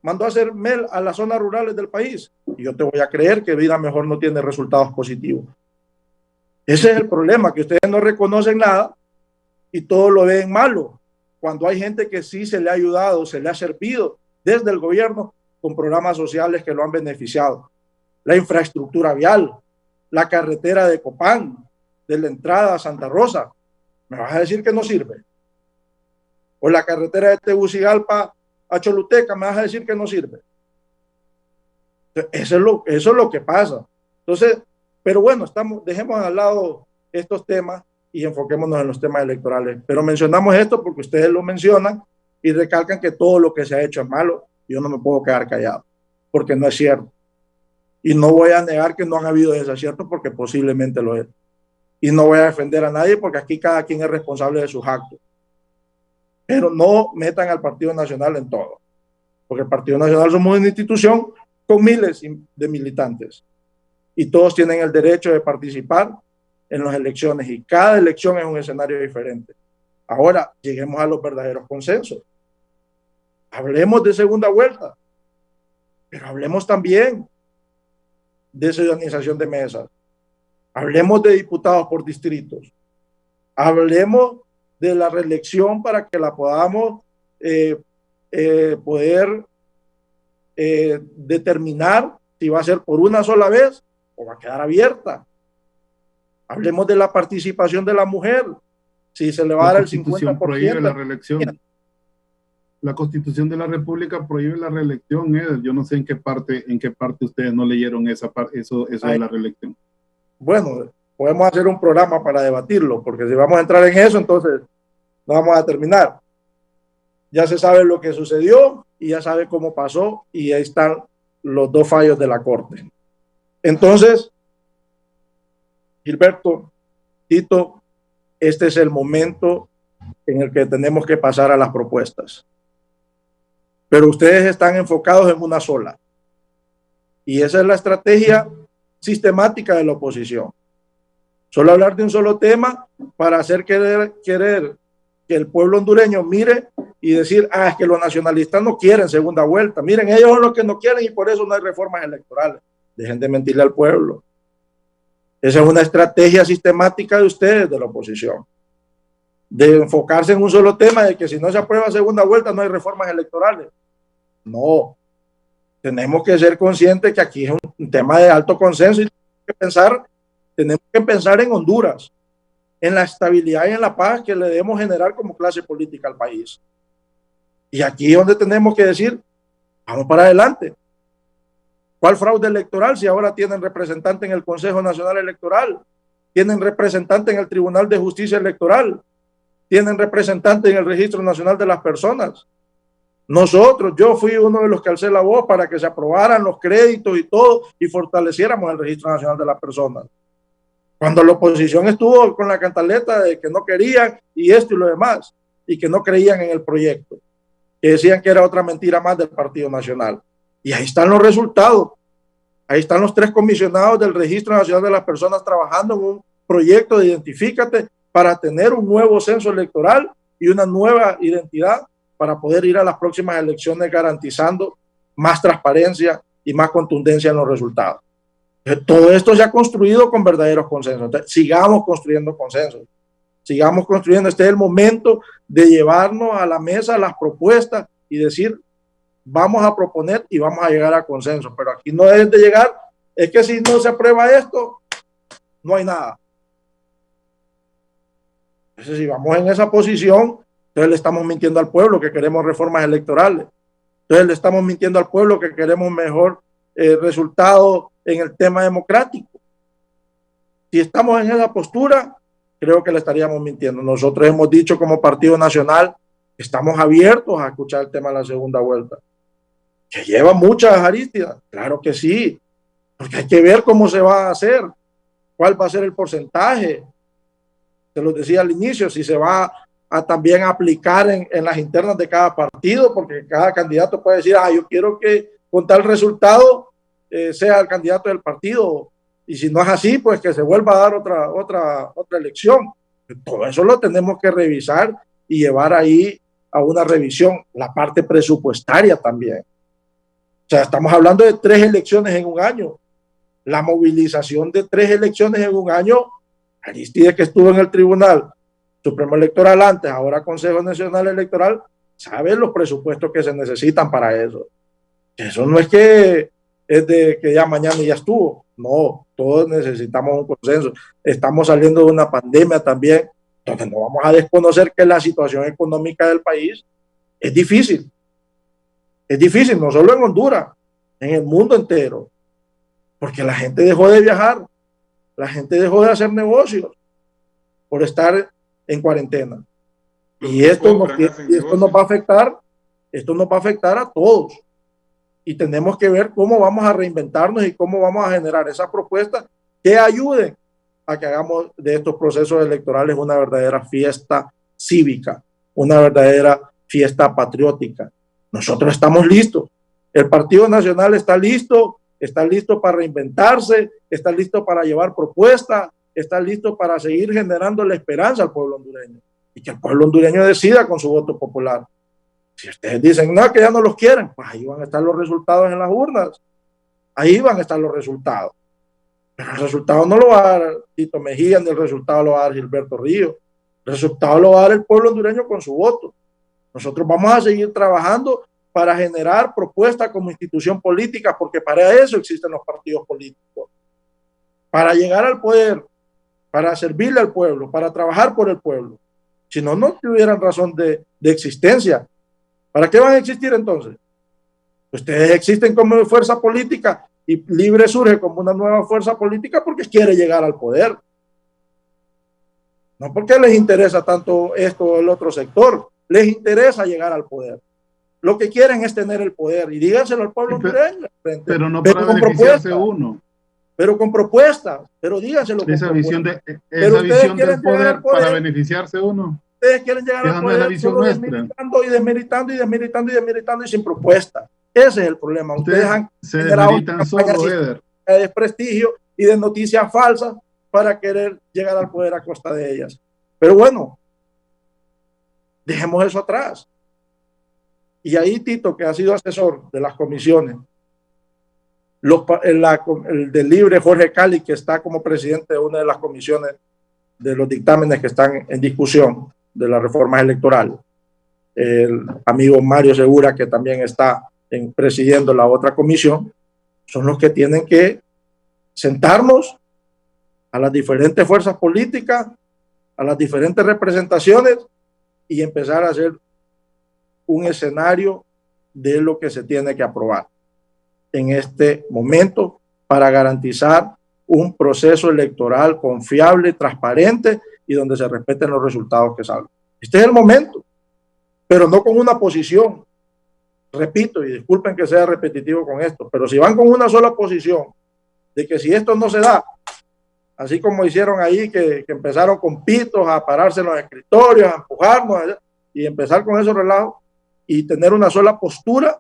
mandó a hacer Mel a las zonas rurales del país. Y yo te voy a creer que Vida Mejor no tiene resultados positivos. Ese es el problema, que ustedes no reconocen nada y todo lo ven malo. Cuando hay gente que sí se le ha ayudado, se le ha servido desde el gobierno con programas sociales que lo han beneficiado. La infraestructura vial, la carretera de Copán, de la entrada a Santa Rosa. ¿Me vas a decir que no sirve? O la carretera de Tegucigalpa a Choluteca, ¿me vas a decir que no sirve? Eso es lo que pasa. Entonces, pero bueno, dejemos al lado estos temas y enfoquémonos en los temas electorales. Pero mencionamos esto porque ustedes lo mencionan y recalcan que todo lo que se ha hecho es malo. Yo no me puedo quedar callado, porque no es cierto. Y no voy a negar que no han habido desaciertos, porque posiblemente lo es. Y no voy a defender a nadie, porque aquí cada quien es responsable de sus actos. Pero no metan al Partido Nacional en todo, porque el Partido Nacional somos una institución con miles de militantes y todos tienen el derecho de participar en las elecciones y cada elección es un escenario diferente. Ahora, lleguemos a los verdaderos consensos. Hablemos de segunda vuelta, pero hablemos también de ciudadanización de mesas. Hablemos de diputados por distritos. Hablemos de la reelección para que la podamos poder determinar si va a ser por una sola vez o va a quedar abierta. Hablemos de la participación de la mujer, si se le va a dar el 50%. Prohíbe la reelección. La Constitución de la República prohíbe la reelección. Yo no sé en qué parte ustedes no leyeron eso de la reelección. Bueno, podemos hacer un programa para debatirlo, porque si vamos a entrar en eso, entonces no vamos a terminar. Ya se sabe lo que sucedió y ya sabe cómo pasó y ahí están los dos fallos de la Corte. Entonces, Gilberto, Tito, este es el momento en el que tenemos que pasar a las propuestas. Pero ustedes están enfocados en una sola. Y esa es la estrategia sistemática de la oposición. Solo hablar de un solo tema para hacer querer que el pueblo hondureño mire y decir, es que los nacionalistas no quieren segunda vuelta. Miren, ellos son los que no quieren y por eso no hay reformas electorales. Dejen de mentirle al pueblo. Esa es una estrategia sistemática de ustedes, de la oposición, de enfocarse en un solo tema, de que si no se aprueba segunda vuelta no hay reformas electorales. No, tenemos que ser conscientes que aquí es un tema de alto consenso y tenemos que pensar en Honduras, en la estabilidad y en la paz que le debemos generar como clase política al país. Y aquí es donde tenemos que decir, vamos para adelante. ¿Cuál fraude electoral si ahora tienen representante en el Consejo Nacional Electoral? Tienen representante en el Tribunal de Justicia Electoral. Tienen representante en el Registro Nacional de las Personas. Yo fui uno de los que alcé la voz para que se aprobaran los créditos y todo y fortaleciéramos el Registro Nacional de las Personas. Cuando la oposición estuvo con la cantaleta de que no querían y esto y lo demás, y que no creían en el proyecto, que decían que era otra mentira más del Partido Nacional. Y ahí están los resultados. Ahí están los 3 comisionados del Registro Nacional de las Personas trabajando en un proyecto de Identifícate para tener un nuevo censo electoral y una nueva identidad para poder ir a las próximas elecciones garantizando más transparencia y más contundencia en los resultados. Todo esto se ha construido con verdaderos consensos. Entonces, sigamos construyendo consensos. Sigamos construyendo. Este es el momento de llevarnos a la mesa las propuestas y decir, vamos a proponer y vamos a llegar a consenso. Pero aquí no es de llegar, es que si no se aprueba esto, no hay nada. Entonces, si vamos en esa posición, entonces le estamos mintiendo al pueblo que queremos reformas electorales. Entonces le estamos mintiendo al pueblo que queremos mejor resultado en el tema democrático. Si estamos en esa postura, creo que le estaríamos mintiendo. Nosotros hemos dicho como Partido Nacional que estamos abiertos a escuchar el tema de la segunda vuelta, que lleva muchas aristas. Claro que sí, porque hay que ver cómo se va a hacer, cuál va a ser el porcentaje. Se lo decía al inicio, si se va a también aplicar en las internas de cada partido, porque cada candidato puede decir, yo quiero que con tal resultado sea el candidato del partido, y si no es así, pues que se vuelva a dar otra elección. Todo eso lo tenemos que revisar y llevar ahí a una revisión, la parte presupuestaria también. O sea, estamos hablando de 3 elecciones en un año. La movilización de 3 elecciones en un año, Aristides, que estuvo en el Tribunal Supremo Electoral antes, ahora Consejo Nacional Electoral, sabe los presupuestos que se necesitan para eso. Eso no es que es de que ya mañana ya estuvo. No, todos necesitamos un consenso. Estamos saliendo de una pandemia también, donde no vamos a desconocer que la situación económica del país es difícil. Es difícil, no solo en Honduras, en el mundo entero. Porque la gente dejó de viajar, la gente dejó de hacer negocios por estar en cuarentena. Y esto nos va a afectar a todos. Y tenemos que ver cómo vamos a reinventarnos y cómo vamos a generar esas propuestas que ayuden a que hagamos de estos procesos electorales una verdadera fiesta cívica, una verdadera fiesta patriótica. Nosotros estamos listos. El Partido Nacional está listo para reinventarse, está listo para llevar propuestas, está listo para seguir generando la esperanza al pueblo hondureño y que el pueblo hondureño decida con su voto popular. Si ustedes dicen, no, que ya no los quieren, pues ahí van a estar los resultados en las urnas. Ahí van a estar los resultados. Pero el resultado no lo va a dar Tito Mejía, ni el resultado lo va a dar Gilberto Ríos. El resultado lo va a dar el pueblo hondureño con su voto. Nosotros vamos a seguir trabajando para generar propuestas como institución política, porque para eso existen los partidos políticos. Para llegar al poder, para servirle al pueblo, para trabajar por el pueblo. Si no, no tuvieran razón de existencia. ¿Para qué van a existir entonces? Ustedes existen como fuerza política y Libre surge como una nueva fuerza política porque quiere llegar al poder. No porque les interesa tanto esto o el otro sector, les interesa llegar al poder. Lo que quieren es tener el poder y díganselo al pueblo hondureño. Pero no para beneficiarse uno. Pero con propuestas, pero díganselo. Esa visión del poder para beneficiarse uno. Ustedes quieren llegar al poder solo desmeritando y sin propuesta. Ese es el problema. Ustedes han se desmeritan solo, Eder, de desprestigio y de noticias falsas para querer llegar al poder a costa de ellas. Pero bueno, Dejemos eso atrás. Y ahí Tito, que ha sido asesor de las comisiones, el del Libre, Jorge Cali, que está como presidente de una de las comisiones de los dictámenes que están en discusión de las reformas electorales, el amigo Mario Segura, que también está presidiendo la otra comisión, son los que tienen que sentarnos a las diferentes fuerzas políticas, a las diferentes representaciones y empezar a hacer un escenario de lo que se tiene que aprobar en este momento para garantizar un proceso electoral confiable, transparente y donde se respeten los resultados que salgan. Este es el momento, pero no con una posición. Repito, y disculpen que sea repetitivo con esto, pero si van con una sola posición de que si esto no se da, así como hicieron ahí, que empezaron con pitos a pararse en los escritorios, a empujarnos y empezar con esos relajos y tener una sola postura,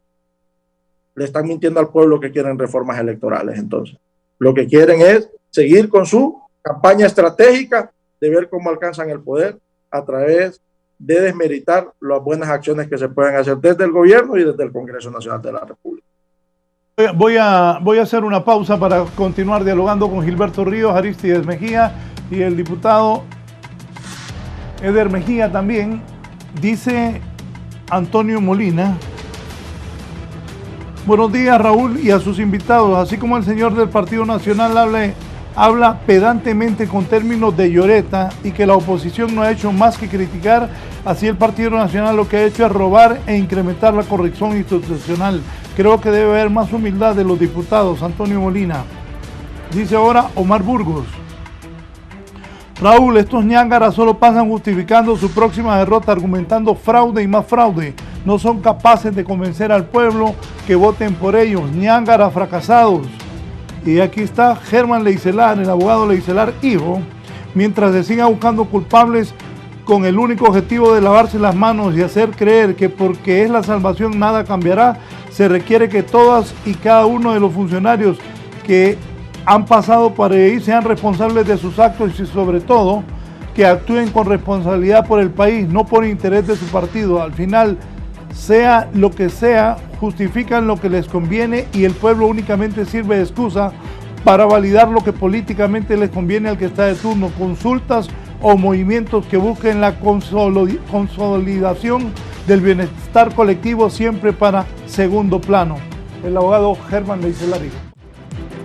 le están mintiendo al pueblo que quieren reformas electorales. Entonces, lo que quieren es seguir con su campaña estratégica de ver cómo alcanzan el poder a través de desmeritar las buenas acciones que se pueden hacer desde el gobierno y desde el Congreso Nacional de la República. Voy a hacer una pausa para continuar dialogando con Gilberto Ríos, Aristides Mejía y el diputado Eder Mejía también. Dice Antonio Molina: buenos días, Raúl, y a sus invitados. Así como el señor del Partido Nacional habla pedantemente con términos de lloreta y que la oposición no ha hecho más que criticar, así el Partido Nacional lo que ha hecho es robar e incrementar la corrección institucional. Creo que debe haber más humildad de los diputados. Antonio Molina. Dice ahora Omar Burgos: Raúl, estos ñángaras solo pasan justificando su próxima derrota, argumentando fraude y más fraude. No son capaces de convencer al pueblo que voten por ellos. Ñángaras fracasados. Y aquí está Germán Leicelar, el abogado Leicelar hijo, mientras se siga buscando culpables con el único objetivo de lavarse las manos y hacer creer que porque es la salvación nada cambiará, se requiere que todas y cada uno de los funcionarios que han pasado por ahí sean responsables de sus actos y sobre todo que actúen con responsabilidad por el país, no por interés de su partido. Al final, sea lo que sea, justifican lo que les conviene y el pueblo únicamente sirve de excusa para validar lo que políticamente les conviene al que está de turno. Consultas o movimientos que busquen la consolidación del bienestar colectivo siempre para segundo plano. El abogado Germán Leicelar.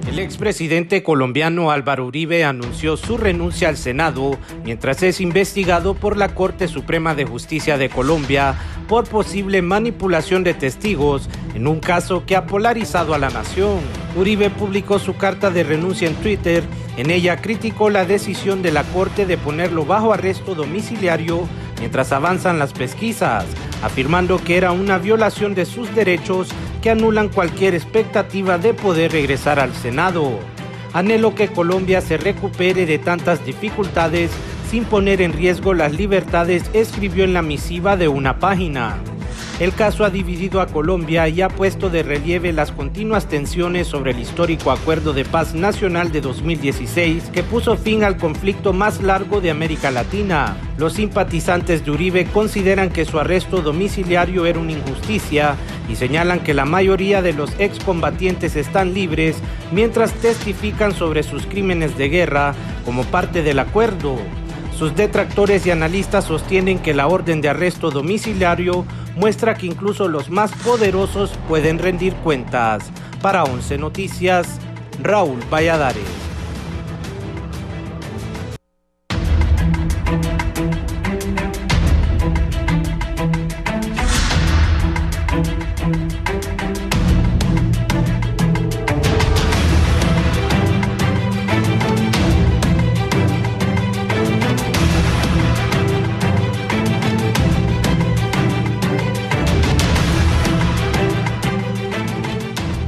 El expresidente colombiano Álvaro Uribe anunció su renuncia al Senado mientras es investigado por la Corte Suprema de Justicia de Colombia por posible manipulación de testigos en un caso que ha polarizado a la nación. Uribe publicó su carta de renuncia en Twitter. En ella criticó la decisión de la Corte de ponerlo bajo arresto domiciliario mientras avanzan las pesquisas, afirmando que era una violación de sus derechos que anulan cualquier expectativa de poder regresar al Senado. Anhelo que Colombia se recupere de tantas dificultades sin poner en riesgo las libertades, escribió en la misiva de una página. El caso ha dividido a Colombia y ha puesto de relieve las continuas tensiones sobre el histórico Acuerdo de Paz Nacional de 2016 que puso fin al conflicto más largo de América Latina. Los simpatizantes de Uribe consideran que su arresto domiciliario era una injusticia y señalan que la mayoría de los excombatientes están libres mientras testifican sobre sus crímenes de guerra como parte del acuerdo. Sus detractores y analistas sostienen que la orden de arresto domiciliario muestra que incluso los más poderosos pueden rendir cuentas. Para 11 Noticias, Raúl Valladares.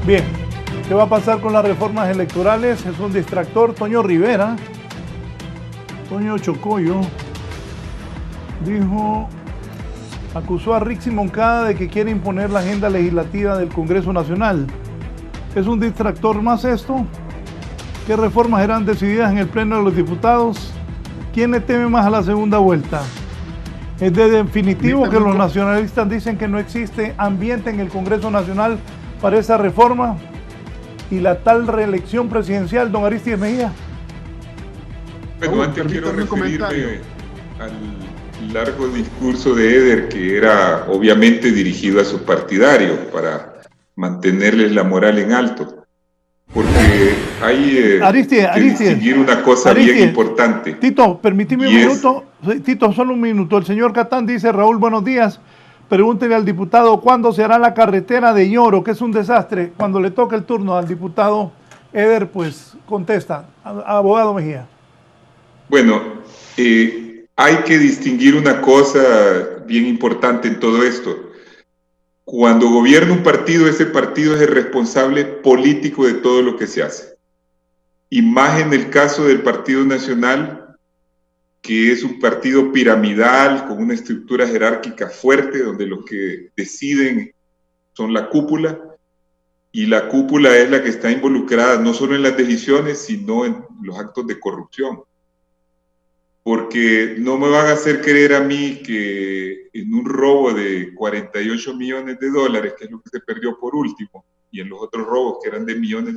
Bien, ¿qué va a pasar con las reformas electorales? Es un distractor. Toño Rivera, Toño Chocoyo, acusó a Rixi Moncada de que quiere imponer la agenda legislativa del Congreso Nacional. ¿Es un distractor más esto? ¿Qué reformas eran decididas en el Pleno de los Diputados? ¿Quién le teme más a la segunda vuelta? Es de definitivo que los nacionalistas dicen que no existe ambiente en el Congreso Nacional para esa reforma y la tal reelección presidencial, don Aristides Mejía. Bueno, antes quiero referirme al largo discurso de Eder, que era obviamente dirigido a sus partidarios para mantenerles la moral en alto. Porque hay que distinguir una cosa bien importante. Tito, permíteme un minuto. Tito, solo un minuto. El señor Catán dice: Raúl, buenos días. Pregúntele al diputado cuándo se hará la carretera de Lloro, que es un desastre. Cuando le toque el turno al diputado Eder, pues contesta. Abogado Mejía. Bueno, hay que distinguir una cosa bien importante en todo esto. Cuando gobierna un partido, ese partido es el responsable político de todo lo que se hace. Y más en el caso del Partido Nacional, que es un partido piramidal, con una estructura jerárquica fuerte, donde los que deciden son la cúpula, y la cúpula es la que está involucrada no solo en las decisiones, sino en los actos de corrupción. Porque no me van a hacer creer a mí que en un robo de 48 millones de dólares, que es lo que se perdió por último, y en los otros robos que eran de millones,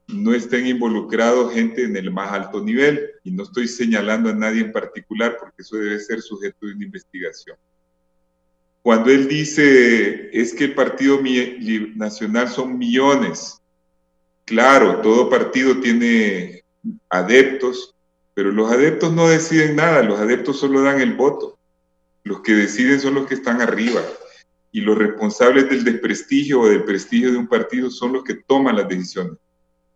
no estén involucrados gente en el más alto nivel. Y no estoy señalando a nadie en particular, porque eso debe ser sujeto de una investigación. Cuando él dice, es que el Partido Nacional son millones, claro, todo partido tiene adeptos, pero los adeptos no deciden nada, los adeptos solo dan el voto. Los que deciden son los que están arriba. Y los responsables del desprestigio o del prestigio de un partido son los que toman las decisiones.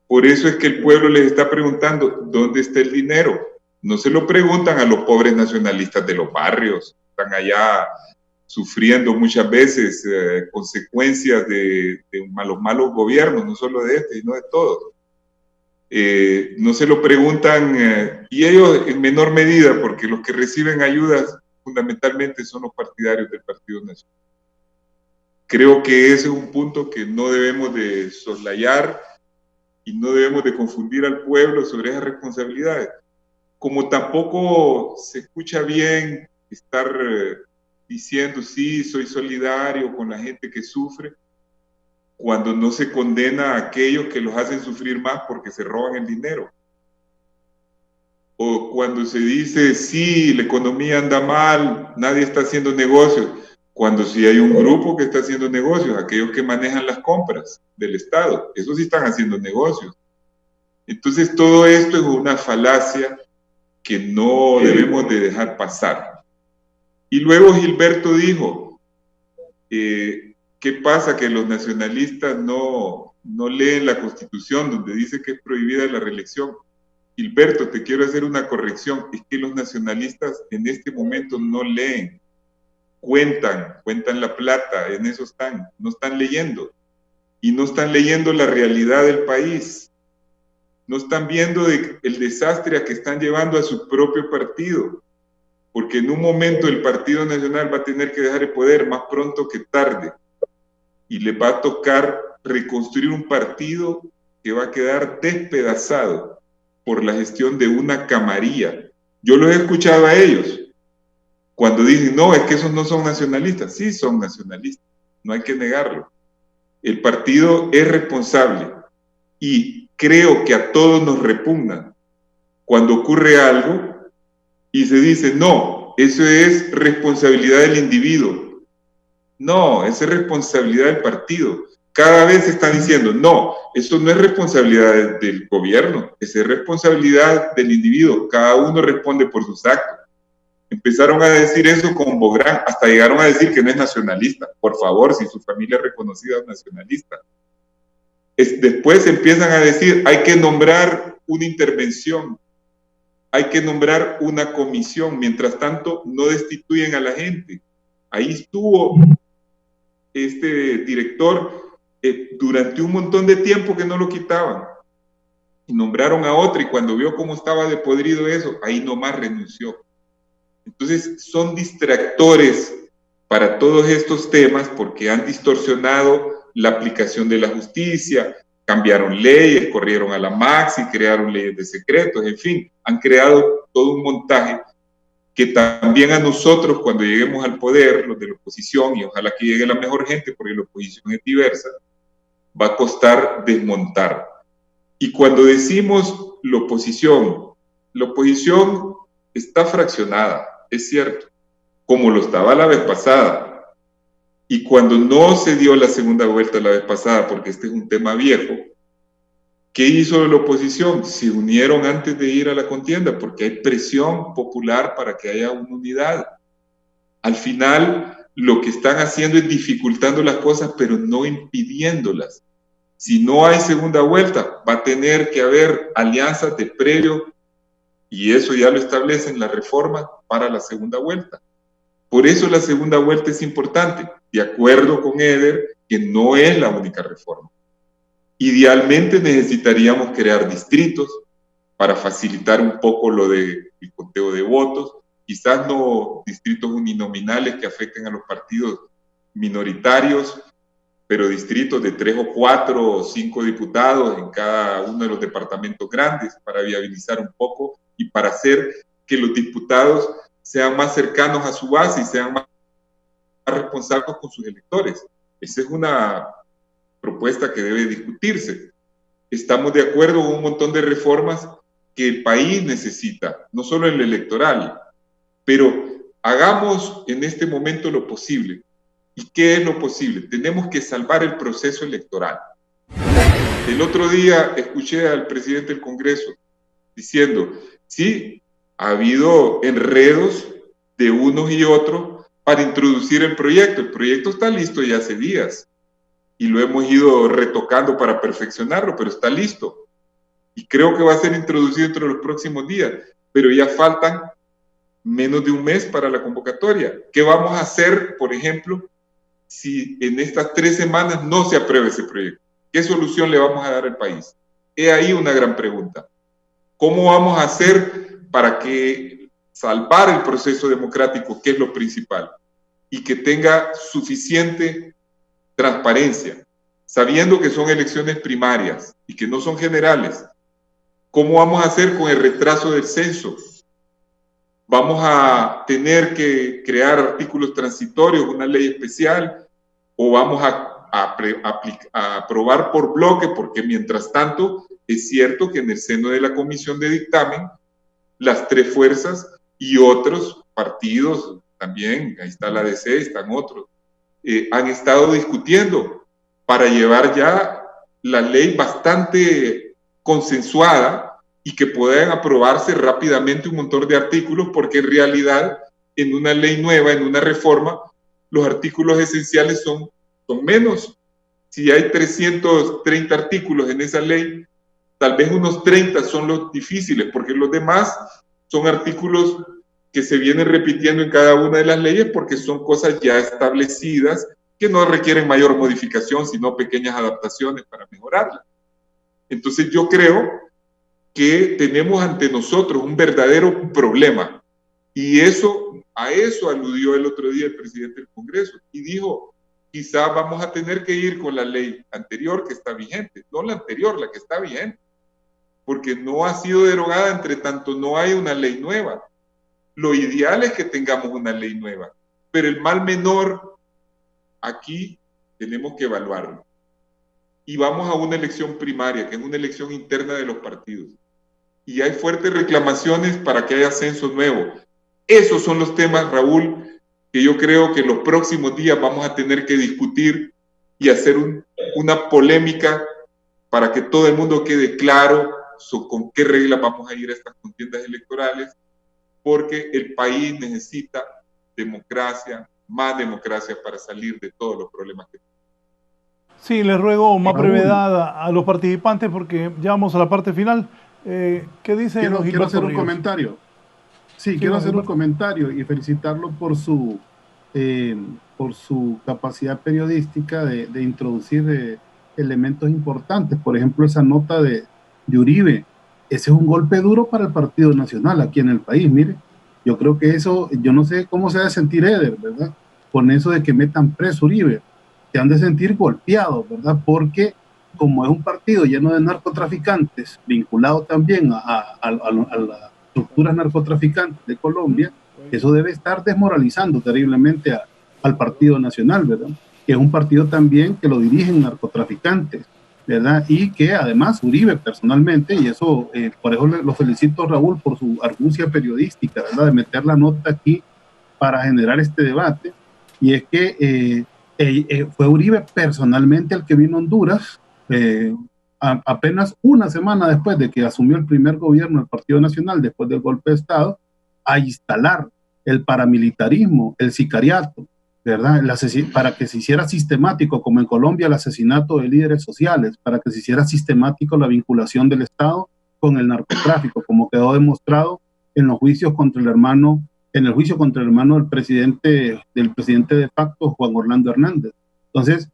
Por eso es que el pueblo les está preguntando, ¿dónde está el dinero? No se lo preguntan a los pobres nacionalistas de los barrios. Están allá sufriendo muchas veces consecuencias de los malos gobiernos, no solo de este, sino de todos. No se lo preguntan, y ellos en menor medida, porque los que reciben ayudas fundamentalmente son los partidarios del Partido Nacional. Creo que ese es un punto que no debemos de soslayar y no debemos de confundir al pueblo sobre esas responsabilidades. Como tampoco se escucha bien estar diciendo, sí, soy solidario con la gente que sufre, cuando no se condena a aquellos que los hacen sufrir más porque se roban el dinero. O cuando se dice, sí, la economía anda mal, nadie está haciendo negocios, cuando sí hay un grupo que está haciendo negocios, aquellos que manejan las compras del Estado, esos sí están haciendo negocios. Entonces todo esto es una falacia que no debemos de dejar pasar. Y luego Gilberto dijo, ¿qué pasa? Que los nacionalistas no leen la Constitución, donde dice que es prohibida la reelección. Gilberto, te quiero hacer una corrección. Es que los nacionalistas en este momento no leen. Cuentan la plata, en eso están. No están leyendo. Y no están leyendo la realidad del país. No están viendo el desastre a que están llevando a su propio partido. Porque en un momento el Partido Nacional va a tener que dejar el poder más pronto que tarde. Y le va a tocar reconstruir un partido que va a quedar despedazado por la gestión de una camarilla. Yo los he escuchado a ellos cuando dicen, no, es que esos no son nacionalistas. Sí son nacionalistas, no hay que negarlo. El partido es responsable y creo que a todos nos repugna cuando ocurre algo y se dice, no, eso es responsabilidad del individuo. No, esa es responsabilidad del partido. Cada vez se están diciendo, no, eso no es responsabilidad del gobierno, esa es responsabilidad del individuo. Cada uno responde por sus actos. Empezaron a decir eso con Bográn, hasta llegaron a decir que no es nacionalista. Por favor, si su familia es reconocida es nacionalista. Después empiezan a decir, hay que nombrar una intervención, hay que nombrar una comisión. Mientras tanto, no destituyen a la gente. Ahí estuvo este director durante un montón de tiempo que no lo quitaban. Y nombraron a otro, y cuando vio cómo estaba de podrido eso, ahí nomás renunció. Entonces son distractores para todos estos temas porque han distorsionado la aplicación de la justicia, cambiaron leyes, corrieron a la Maxi, crearon leyes de secretos, en fin, han creado todo un montaje que también a nosotros, cuando lleguemos al poder, los de la oposición, y ojalá que llegue la mejor gente, porque la oposición es diversa, va a costar desmontar. Y cuando decimos la oposición está fraccionada, es cierto, como lo estaba la vez pasada. Y cuando no se dio la segunda vuelta la vez pasada, porque este es un tema viejo, ¿qué hizo la oposición? Se unieron antes de ir a la contienda, porque hay presión popular para que haya una unidad. Al final, lo que están haciendo es dificultando las cosas, pero no impidiéndolas. Si no hay segunda vuelta, va a tener que haber alianzas de previo, y eso ya lo establecen las reformas para la segunda vuelta. Por eso la segunda vuelta es importante, de acuerdo con Eder, que no es la única reforma. Idealmente necesitaríamos crear distritos para facilitar un poco lo del conteo de votos, quizás no distritos uninominales que afecten a los partidos minoritarios, pero distritos de 3 o 4 o 5 diputados en cada uno de los departamentos grandes para viabilizar un poco y para hacer que los diputados sean más cercanos a su base y sean más responsables con sus electores. Esa es una propuesta que debe discutirse. Estamos de acuerdo con un montón de reformas que el país necesita, no solo en lo electoral, pero hagamos en este momento lo posible. ¿Y qué es lo posible? Tenemos que salvar el proceso electoral. El otro día escuché al presidente del Congreso diciendo, sí, ha habido enredos de unos y otros para introducir el proyecto. El proyecto está listo ya hace días y lo hemos ido retocando para perfeccionarlo, pero está listo. Y creo que va a ser introducido dentro de los próximos días, pero ya faltan menos de un mes para la convocatoria. ¿Qué vamos a hacer, por ejemplo, si en estas 3 semanas no se aprueba ese proyecto? ¿Qué solución le vamos a dar al país? He ahí una gran pregunta. ¿Cómo vamos a hacer para que salvar el proceso democrático, que es lo principal, y que tenga suficiente transparencia, sabiendo que son elecciones primarias y que no son generales? ¿Cómo vamos a hacer con el retraso del censo? ¿Vamos a tener que crear artículos transitorios, una ley especial, o vamos a aprobar por bloque? Porque mientras tanto es cierto que en el seno de la comisión de dictamen las 3 fuerzas y otros partidos también, ahí está la DC, están otros, han estado discutiendo para llevar ya la ley bastante consensuada y que puedan aprobarse rápidamente un montón de artículos, porque en realidad en una ley nueva, en una reforma, los artículos esenciales son menos. Si hay 330 artículos en esa ley, tal vez unos 30 son los difíciles, porque los demás son artículos que se vienen repitiendo en cada una de las leyes porque son cosas ya establecidas que no requieren mayor modificación, sino pequeñas adaptaciones para mejorarlas. Entonces yo creo que tenemos ante nosotros un verdadero problema, y a eso aludió el otro día el presidente del Congreso y dijo, quizá vamos a tener que ir con la ley anterior que está vigente, no la anterior, la que está vigente, porque no ha sido derogada, entre tanto no hay una ley nueva. Lo ideal es que tengamos una ley nueva, pero el mal menor aquí tenemos que evaluarlo. Y vamos a una elección primaria, que es una elección interna de los partidos. Y hay fuertes reclamaciones para que haya censo nuevo. Esos son los temas, Raúl, que yo creo que en los próximos días vamos a tener que discutir y hacer una polémica para que todo el mundo quede claro con qué reglas vamos a ir a estas contiendas electorales, porque el país necesita democracia, más democracia para salir de todos los problemas que tenemos. Sí, les ruego más brevedad a los participantes porque ya vamos a la parte final. ¿Qué dice? Quiero hacer un comentario. Sí, quiero hacer un comentario y felicitarlo por su capacidad periodística de introducir elementos importantes. Por ejemplo, esa nota de Uribe. Ese es un golpe duro para el Partido Nacional aquí en el país. Mire, yo creo que eso, yo no sé cómo se ha de sentir Eder, ¿verdad? Con eso de que metan preso Uribe. Se han de sentir golpeados, ¿verdad? Porque como es un partido lleno de narcotraficantes, vinculado también a las estructuras narcotraficantes de Colombia, Eso debe estar desmoralizando terriblemente al Partido Nacional, ¿verdad? Que es un partido también que lo dirigen narcotraficantes, ¿verdad? Y que además Uribe personalmente, y eso, por eso lo felicito, Raúl, por su argucia periodística, ¿verdad? De meter la nota aquí para generar este debate, y es que fue Uribe personalmente el que vino a Honduras apenas una semana después de que asumió el primer gobierno del Partido Nacional, después del golpe de Estado, a instalar el paramilitarismo, el sicariato, ¿verdad? Para que se hiciera sistemático, como en Colombia, el asesinato de líderes sociales, para que se hiciera sistemático la vinculación del Estado con el narcotráfico, como quedó demostrado en los juicios contra el hermano, en el juicio contra el hermano del presidente de facto, Juan Orlando Hernández. Entonces,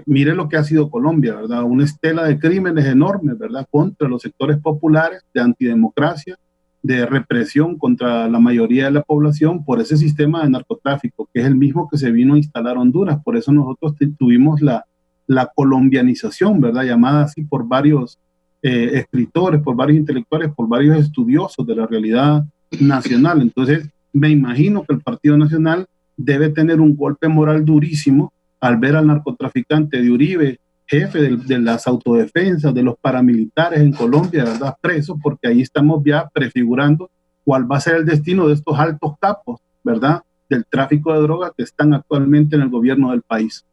mire lo que ha sido Colombia, ¿verdad? Una estela de crímenes enormes, ¿verdad? Contra los sectores populares, de antidemocracia, de represión contra la mayoría de la población por ese sistema de narcotráfico, que es el mismo que se vino a instalar a Honduras. Por eso nosotros tuvimos la colombianización, ¿verdad? Llamada así por varios escritores, por varios intelectuales, por varios estudiosos de la realidad nacional. Entonces, me imagino que el Partido Nacional debe tener un golpe moral durísimo al ver al narcotraficante de Uribe, jefe de las autodefensas, de los paramilitares en Colombia, ¿verdad? Preso, porque ahí estamos ya prefigurando cuál va a ser el destino de estos altos capos, ¿verdad? Del tráfico de drogas que están actualmente en el gobierno del país.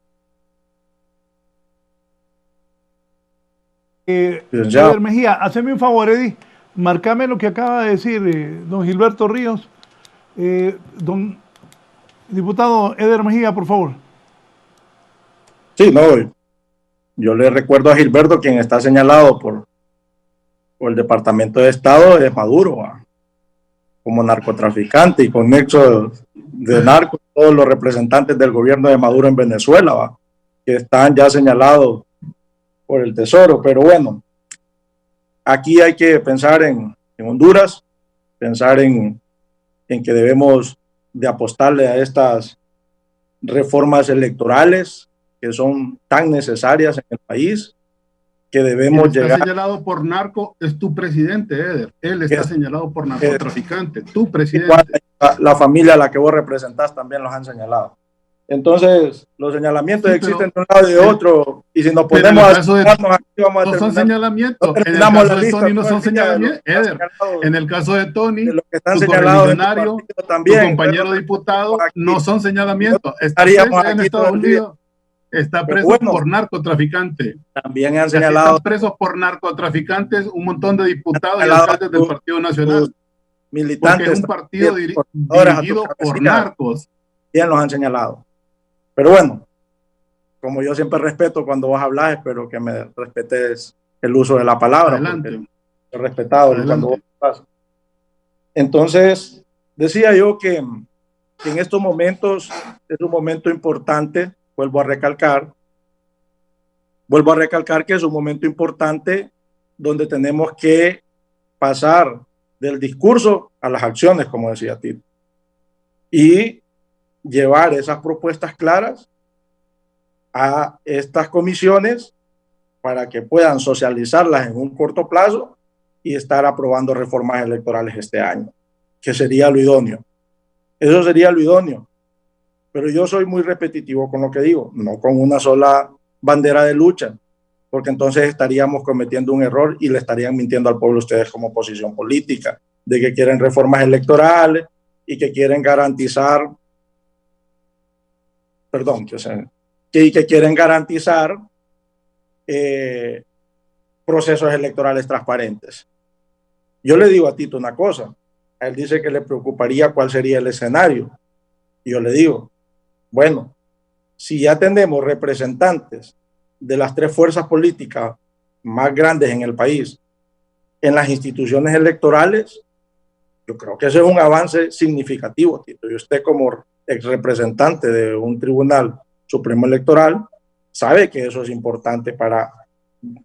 Eder Mejía, haceme un favor, Eddie, marcame lo que acaba de decir don Gilberto Ríos. Don diputado Eder Mejía, por favor. Sí, no, yo le recuerdo a Gilberto, quien está señalado por el Departamento de Estado de Maduro, como narcotraficante y con nexos de narcos, todos los representantes del gobierno de Maduro en Venezuela, que están ya señalados por el Tesoro. Pero bueno, aquí hay que pensar en Honduras, pensar en que debemos de apostarle a estas reformas electorales que son tan necesarias en el país, que debemos llegar... Está señalado por narco, es tu presidente, Eder. Él está señalado por narcotraficante, tu presidente. La familia a la que vos representás también los han señalado. Entonces, los señalamientos existen de un lado y de otro, y si nos ponemos a señalarnos aquí, vamos a no son señalamientos. En el caso de Tony no son señalamientos. Eder, en el caso de Tony, tu correligionario, tu compañero diputado, no son señalamientos. Estaríamos en Estados Unidos. Está preso por narcotraficante. También han señalado. Están presos por narcotraficantes un montón de diputados y alcaldes del Partido Nacional. Militantes. Porque es un partido dirigido por narcos. Bien los han señalado. Pero bueno, como yo siempre respeto cuando vos hablas, espero que me respetes el uso de la palabra. Adelante. He respetado cuando vos hablas. Entonces, decía yo que en estos momentos es un momento importante. Vuelvo a recalcar que es un momento importante donde tenemos que pasar del discurso a las acciones, como decía Tito, y llevar esas propuestas claras a estas comisiones para que puedan socializarlas en un corto plazo y estar aprobando reformas electorales este año, que sería lo idóneo. Eso sería lo idóneo. Pero yo soy muy repetitivo con lo que digo, no con una sola bandera de lucha, porque entonces estaríamos cometiendo un error y le estarían mintiendo al pueblo ustedes como oposición política, de que quieren reformas electorales y que quieren garantizar, que quieren garantizar procesos electorales transparentes. Yo le digo a Tito una cosa, a él dice que le preocuparía cuál sería el escenario. Y yo le digo, bueno, si ya tenemos representantes de las tres fuerzas políticas más grandes en el país en las instituciones electorales, yo creo que ese es un avance significativo, Tito. Y usted, como ex representante de un tribunal supremo electoral, sabe que eso es importante para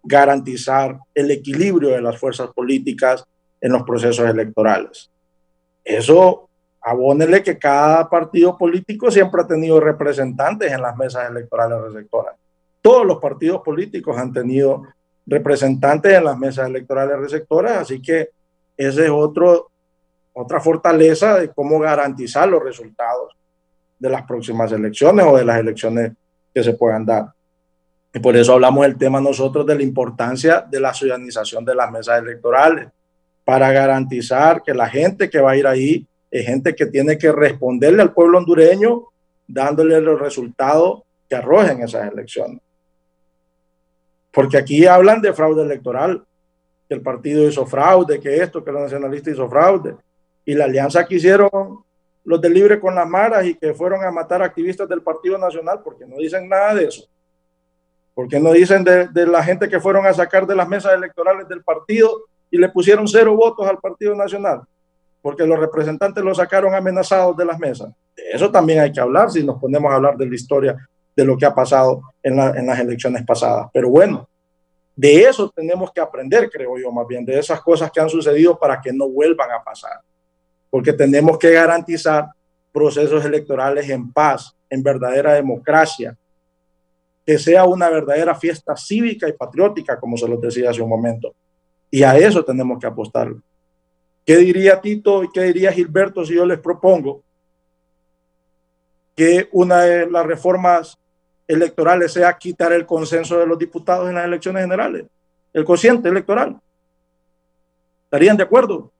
garantizar el equilibrio de las fuerzas políticas en los procesos electorales. Eso, abónele que cada partido político siempre ha tenido representantes en las mesas electorales receptoras. Todos los partidos políticos han tenido representantes en las mesas electorales receptoras, así que ese es otro otra fortaleza de cómo garantizar los resultados de las próximas elecciones o de las elecciones que se puedan dar. Y por eso hablamos del tema nosotros de la importancia de la ciudadanización de las mesas electorales, para garantizar que la gente que va a ir ahí es gente que tiene que responderle al pueblo hondureño dándole los resultados que arrojen esas elecciones. Porque aquí hablan de fraude electoral, que el partido hizo fraude, que esto, que los nacionalistas hizo fraude, y la alianza que hicieron los de Libre con las Maras y que fueron a matar activistas del Partido Nacional, porque no dicen nada de eso. Porque no dicen de la gente que fueron a sacar de las mesas electorales del partido y le pusieron 0 votos al Partido Nacional, porque los representantes los sacaron amenazados de las mesas. De eso también hay que hablar si nos ponemos a hablar de la historia de lo que ha pasado en las elecciones pasadas. Pero bueno, de eso tenemos que aprender, creo yo, más bien, de esas cosas que han sucedido para que no vuelvan a pasar. Porque tenemos que garantizar procesos electorales en paz, en verdadera democracia, que sea una verdadera fiesta cívica y patriótica, como se los decía hace un momento. Y a eso tenemos que apostar. ¿Qué diría Tito y qué diría Gilberto si yo les propongo que una de las reformas electorales sea quitar el consenso de los diputados en las elecciones generales? El cociente electoral. ¿Estarían de acuerdo?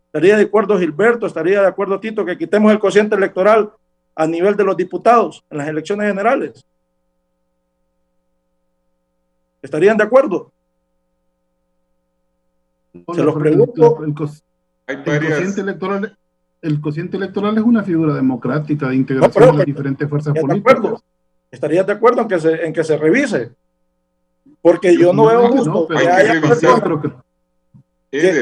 ¿Estaría de acuerdo Gilberto? ¿Estaría de acuerdo Tito que quitemos el cociente electoral a nivel de los diputados en las elecciones generales? ¿Estarían de acuerdo? Se los pregunto. El cociente electoral es una figura democrática de integración de las diferentes fuerzas políticas. ¿Estarías de acuerdo en que se revise? Porque yo no veo justo que haya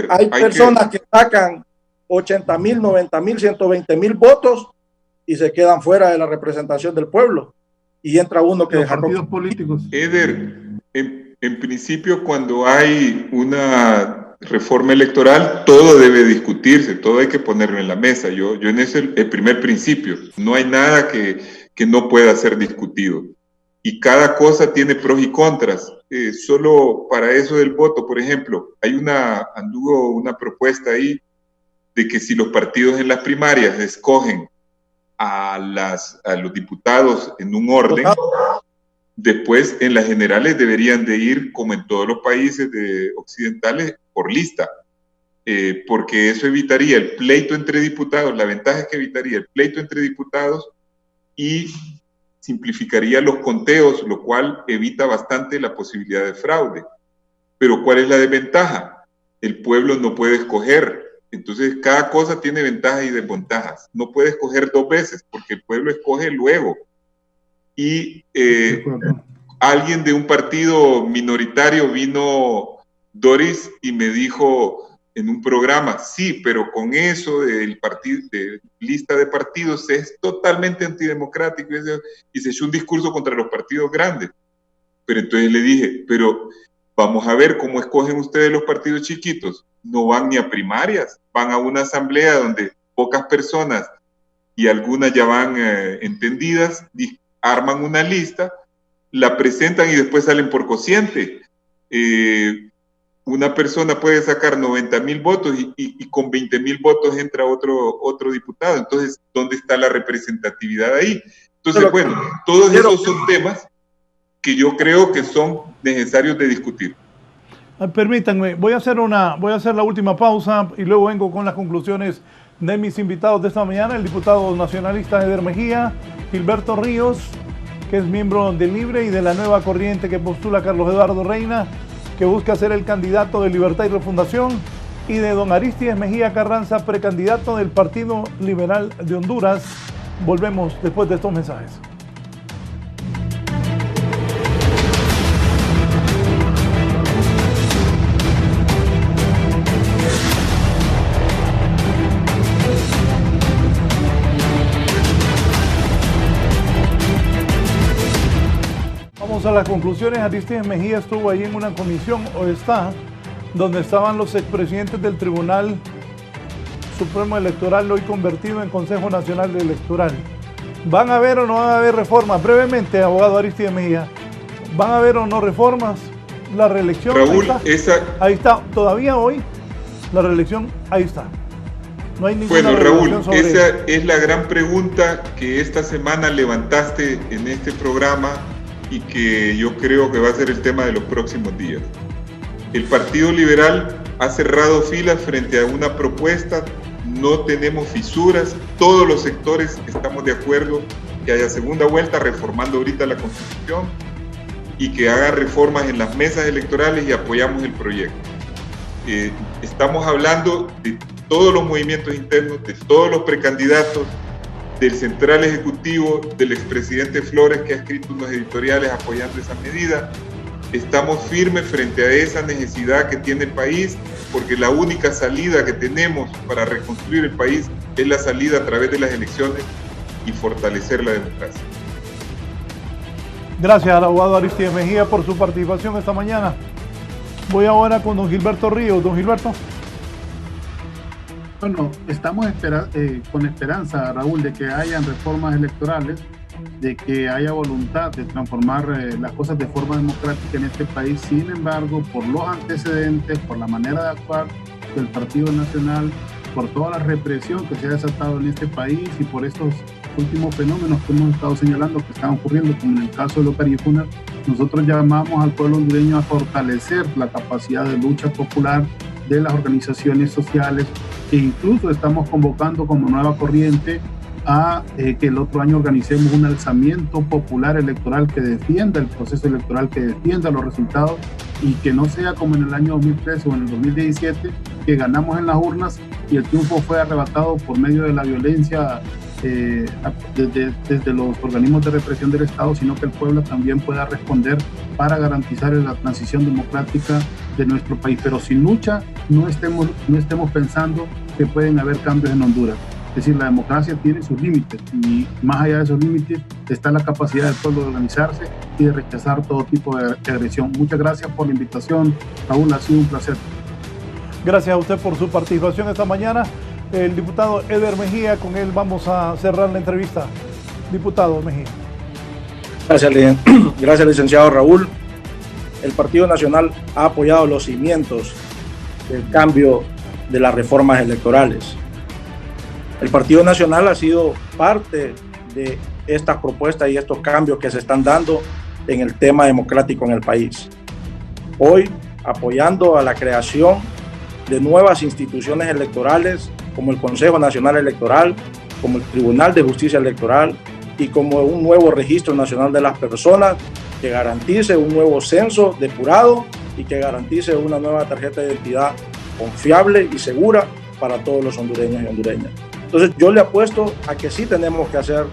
hay personas que sacan 80,000, 90,000, 120,000 votos y se quedan fuera de la representación del pueblo. Y entra uno que deja partidos políticos. Eder, en principio, cuando hay una reforma electoral, todo debe discutirse, todo hay que ponerlo en la mesa. Yo en ese el primer principio. No hay nada que no pueda ser discutido. Y cada cosa tiene pros y contras. Solo para eso del voto, por ejemplo, anduvo una propuesta ahí de que si los partidos en las primarias escogen a los diputados en un orden, después en las generales deberían de ir, como en todos los países occidentales, por lista, porque eso evitaría el pleito entre diputados. La ventaja es que evitaría el pleito entre diputados y simplificaría los conteos, lo cual evita bastante la posibilidad de fraude. Pero ¿cuál es la desventaja? El pueblo no puede escoger. Entonces, cada cosa tiene ventajas y desventajas. No puede escoger 2 veces, porque el pueblo escoge luego. Y alguien de un partido minoritario vino, Doris, y me dijo en un programa, sí, pero con eso de lista de partidos es totalmente antidemocrático, y se echó un discurso contra los partidos grandes. Pero entonces le dije, pero vamos a ver cómo escogen ustedes los partidos chiquitos. No van ni a primarias, van a una asamblea donde pocas personas y algunas ya van entendidas, arman una lista, la presentan y después salen por cociente. Una persona puede sacar 90,000 votos y con 20,000 votos entra otro diputado. Entonces, ¿dónde está la representatividad ahí? Entonces, bueno, todos esos son temas que yo creo que son necesarios de discutir. Permítanme, voy a hacer la última pausa y luego vengo con las conclusiones de mis invitados de esta mañana, el diputado nacionalista Eder Mejía, Gilberto Ríos, que es miembro del Libre y de la nueva corriente que postula Carlos Eduardo Reina, que busca ser el candidato de Libertad y Refundación, y de don Aristides Mejía Carranza, precandidato del Partido Liberal de Honduras. Volvemos después de estos mensajes. A las conclusiones. Aristides Mejía estuvo ahí en una comisión, o está, donde estaban los expresidentes del Tribunal Supremo Electoral, hoy convertido en Consejo Nacional Electoral. ¿Van a haber o no van a haber reformas? Brevemente, abogado Aristides Mejía, ¿van a haber o no reformas? La reelección, Raúl, ahí está, todavía hoy, la reelección, ahí está. No hay ninguna Bueno, Raúl, sobre esa eso. es la gran pregunta que esta semana levantaste en este programa y que yo creo que va a ser el tema de los próximos días. El Partido Liberal ha cerrado filas frente a una propuesta, no tenemos fisuras, todos los sectores estamos de acuerdo que haya segunda vuelta reformando ahorita la Constitución y que haga reformas en las mesas electorales y apoyamos el proyecto. Estamos hablando de todos los movimientos internos, de todos los precandidatos, del central ejecutivo, del expresidente Flores, que ha escrito unos editoriales apoyando esa medida. Estamos firmes frente a esa necesidad que tiene el país, porque la única salida que tenemos para reconstruir el país es la salida a través de las elecciones y fortalecer la democracia. Gracias al abogado Aristides Mejía por su participación esta mañana. Voy ahora con don Gilberto Ríos. Don Gilberto. Bueno, estamos con esperanza, Raúl, de que hayan reformas electorales, de que haya voluntad de transformar las cosas de forma democrática en este país. Sin embargo, por los antecedentes, por la manera de actuar del Partido Nacional, por toda la represión que se ha desatado en este país y por estos últimos fenómenos que hemos estado señalando que están ocurriendo, como en el caso de los Carifunas, nosotros llamamos al pueblo hondureño a fortalecer la capacidad de lucha popular de las organizaciones sociales, e incluso estamos convocando como nueva corriente a que el otro año organicemos un alzamiento popular electoral que defienda el proceso electoral, que defienda los resultados y que no sea como en el año 2013 o en el 2017, que ganamos en las urnas y el triunfo fue arrebatado por medio de la violencia desde los organismos de represión del Estado, sino que el pueblo también pueda responder para garantizar la transición democrática de nuestro país. Pero sin lucha no estemos pensando que pueden haber cambios en Honduras. Es decir, la democracia tiene sus límites y más allá de esos límites está la capacidad del pueblo de organizarse y de rechazar todo tipo de agresión. Muchas gracias por la invitación, Raúl, ha sido un placer. Gracias a usted por su participación esta mañana. El diputado Eder Mejía, con él vamos a cerrar la entrevista. Diputado Mejía. Gracias, licenciado Raúl. El Partido Nacional ha apoyado los cimientos del cambio de las reformas electorales. El Partido Nacional ha sido parte de estas propuestas y estos cambios que se están dando en el tema democrático en el país. Hoy, apoyando a la creación de nuevas instituciones electorales como el Consejo Nacional Electoral, como el Tribunal de Justicia Electoral y como un nuevo Registro Nacional de las Personas que garantice un nuevo censo depurado y que garantice una nueva tarjeta de identidad confiable y segura para todos los hondureños y hondureñas. Entonces yo le apuesto a que sí tenemos que hacer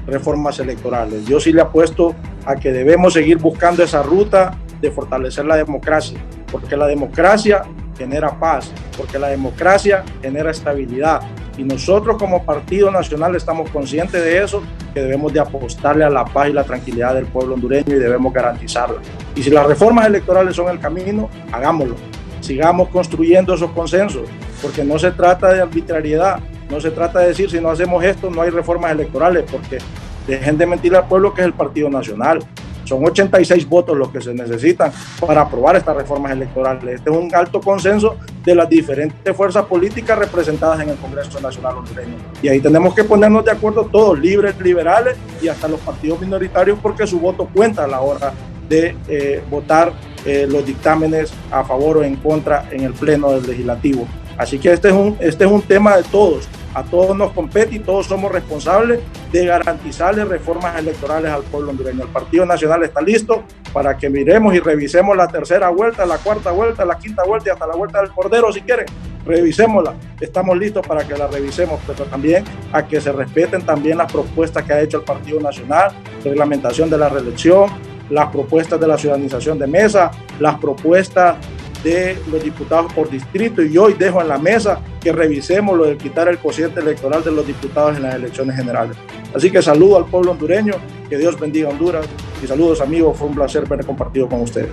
reformas electorales. Yo sí le apuesto a que debemos seguir buscando esa ruta de fortalecer la democracia, porque la democracia genera paz, porque la democracia genera estabilidad. Y nosotros como Partido Nacional estamos conscientes de eso, que debemos de apostarle a la paz y la tranquilidad del pueblo hondureño y debemos garantizarla. Y si las reformas electorales son el camino, hagámoslo. Sigamos construyendo esos consensos, porque no se trata de arbitrariedad, no se trata de decir si no hacemos esto no hay reformas electorales, porque dejen de mentir al pueblo que es el Partido Nacional. Son 86 votos los que se necesitan para aprobar estas reformas electorales. Este es un alto consenso de las diferentes fuerzas políticas representadas en el Congreso Nacional hondureño. Y ahí tenemos que ponernos de acuerdo todos, libres, liberales y hasta los partidos minoritarios, porque su voto cuenta a la hora de votar los dictámenes a favor o en contra en el Pleno del Legislativo. Así que este es un tema de todos. A todos nos compete y todos somos responsables de garantizarle reformas electorales al pueblo hondureño. El Partido Nacional está listo para que miremos y revisemos la tercera vuelta, la cuarta vuelta, la quinta vuelta y hasta la vuelta del Cordero si quieren. Revisémosla. Estamos listos para que la revisemos, pero también a que se respeten también las propuestas que ha hecho el Partido Nacional, reglamentación de la reelección, las propuestas de la ciudadanización de mesa, las propuestas de los diputados por distrito, y hoy dejo en la mesa que revisemos lo de quitar el cociente electoral de los diputados en las elecciones generales. Así que saludo al pueblo hondureño, que Dios bendiga a Honduras y saludos amigos, fue un placer haber compartido con ustedes.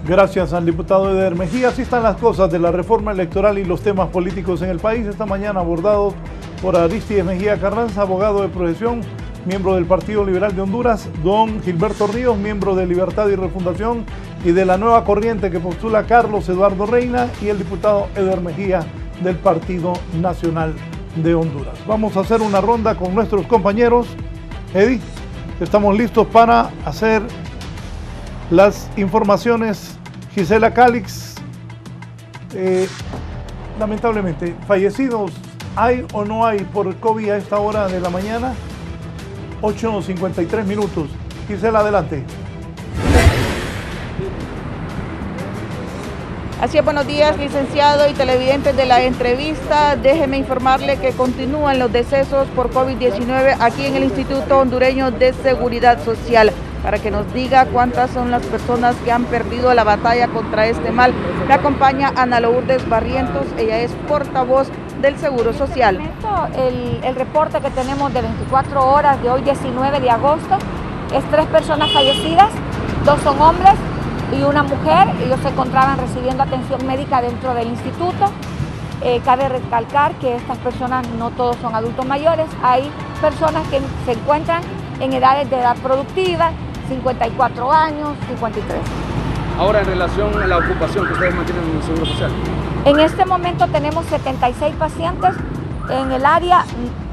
Gracias al diputado Eder Mejía. Así están las cosas de la reforma electoral y los temas políticos en el país esta mañana abordados por Aristides Mejía Carranza, abogado de profesión, miembro del Partido Liberal de Honduras, don Gilberto Ríos, miembro de Libertad y Refundación y de la nueva corriente que postula Carlos Eduardo Reina, y el diputado Eder Mejía, del Partido Nacional de Honduras. Vamos a hacer una ronda con nuestros compañeros. Eddie, estamos listos para hacer las informaciones. Gisela Calix, lamentablemente, fallecidos, ¿hay o no hay por COVID a esta hora de la mañana? 8:53 minutos. Gisela, adelante. Así es, buenos días, licenciado y televidentes de la entrevista. Déjeme informarle que continúan los decesos por COVID-19 aquí en el Instituto Hondureño de Seguridad Social. Para que nos diga cuántas son las personas que han perdido la batalla contra este mal, me acompaña Ana Lourdes Barrientos, ella es portavoz del Seguro Social. El reporte que tenemos de 24 horas de hoy, 19 de agosto, es 3 personas fallecidas, 2 son hombres y una mujer. Ellos se encontraban recibiendo atención médica dentro del instituto. Cabe recalcar que estas personas no todos son adultos mayores, hay personas que se encuentran en edades de edad productiva, 54 años, 53. Ahora, en relación a la ocupación que ustedes mantienen en el Seguro Social. En este momento tenemos 76 pacientes en el área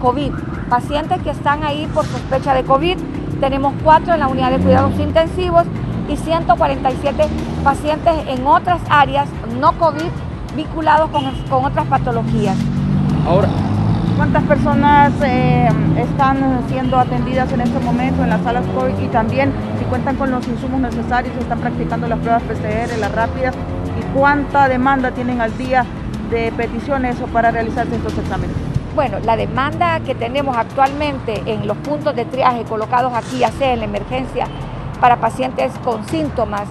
COVID, pacientes que están ahí por sospecha de COVID. Tenemos 4 en la unidad de cuidados intensivos y 147 pacientes en otras áreas no COVID vinculados con otras patologías. Ahora, ¿cuántas personas están siendo atendidas en este momento en las salas COVID? Y también si cuentan con los insumos necesarios, están practicando las pruebas PCR, las rápidas, y cuánta demanda tienen al día de peticiones o para realizarse estos exámenes. Bueno, la demanda que tenemos actualmente en los puntos de triaje colocados aquí, ya sea en la emergencia para pacientes con síntomas,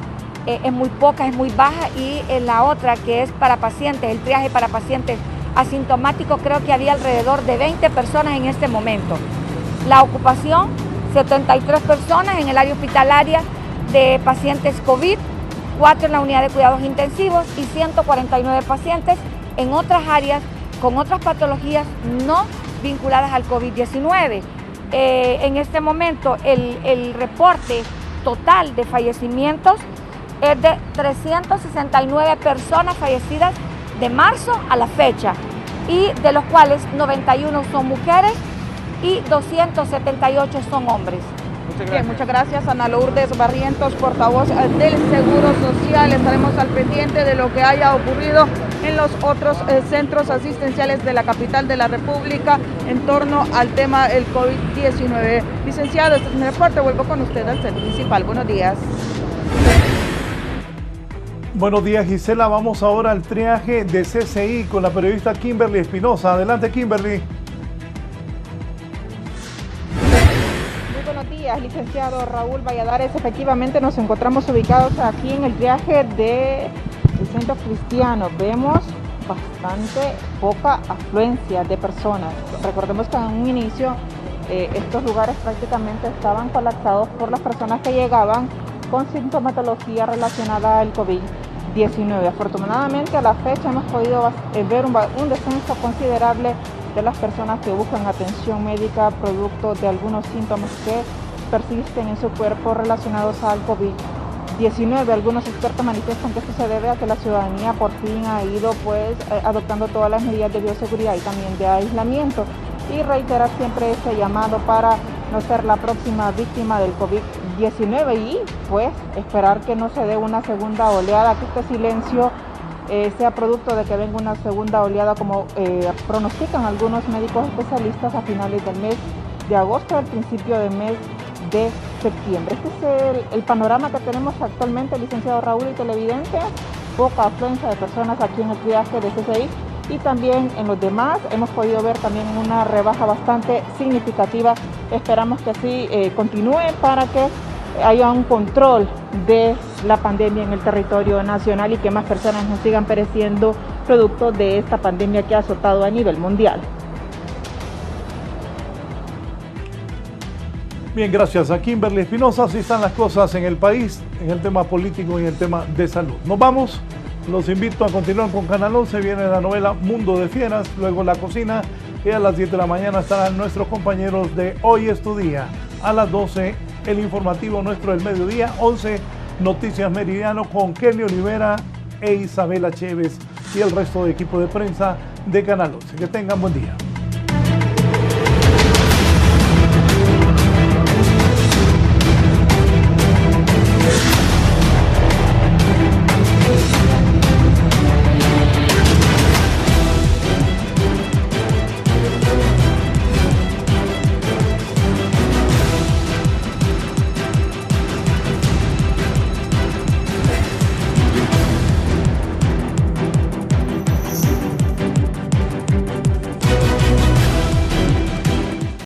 es muy poca, es muy baja, y en la otra que es para pacientes, el triaje para pacientes asintomáticos, creo que había alrededor de 20 personas en este momento. La ocupación, 73 personas en el área hospitalaria de pacientes COVID, 4 en la unidad de cuidados intensivos y 149 pacientes en otras áreas con otras patologías no vinculadas al COVID-19. En este momento el reporte total de fallecimientos es de 369 personas fallecidas de marzo a la fecha, y de los cuales 91 son mujeres y 278 son hombres. Bien, muchas gracias, Ana Lourdes Barrientos, portavoz del Seguro Social. Estaremos al pendiente de lo que haya ocurrido en los otros centros asistenciales de la capital de la República en torno al tema del COVID-19. Licenciado, este es mi reporte. Vuelvo con usted al centro municipal. Buenos días. Buenos días, Gisela. Vamos ahora al triaje de CCI con la periodista Kimberly Espinosa. Adelante, Kimberly. Buenos días, licenciado Raúl Valladares. Efectivamente nos encontramos ubicados aquí en el triaje del Centro Cristiano. Vemos bastante poca afluencia de personas. Recordemos que en un inicio estos lugares prácticamente estaban colapsados por las personas que llegaban con sintomatología relacionada al COVID-19. Afortunadamente a la fecha hemos podido ver un descenso considerable de las personas que buscan atención médica producto de algunos síntomas que persisten en su cuerpo relacionados al COVID-19. Algunos expertos manifiestan que esto se debe a que la ciudadanía por fin ha ido adoptando todas las medidas de bioseguridad y también de aislamiento, y reiterar siempre ese llamado para no ser la próxima víctima del COVID-19 y pues esperar que no se dé una segunda oleada, que este silencio sea producto de que venga una segunda oleada como pronostican algunos médicos especialistas a finales del mes de agosto, al principio del mes de septiembre. Este es el panorama que tenemos actualmente, licenciado Raúl y televidentes. Poca afluencia de personas aquí en el triaje de CCI, y también en los demás hemos podido ver también una rebaja bastante significativa. Esperamos que así continúe para que haya un control de la pandemia en el territorio nacional y que más personas no sigan pereciendo producto de esta pandemia que ha azotado a nivel mundial. Bien, gracias a Kimberly Espinosa. Así están las cosas en el país, en el tema político y en el tema de salud. Nos vamos. Los invito a continuar con Canal 11. Viene la novela Mundo de Fieras, luego La Cocina, y a las 10 de la mañana estarán nuestros compañeros de Hoy es tu Día. A las 12, el informativo nuestro del mediodía, 11, Noticias Meridiano con Kelly Olivera e Isabela Chévez y el resto de equipo de prensa de Canal 11. Que tengan buen día.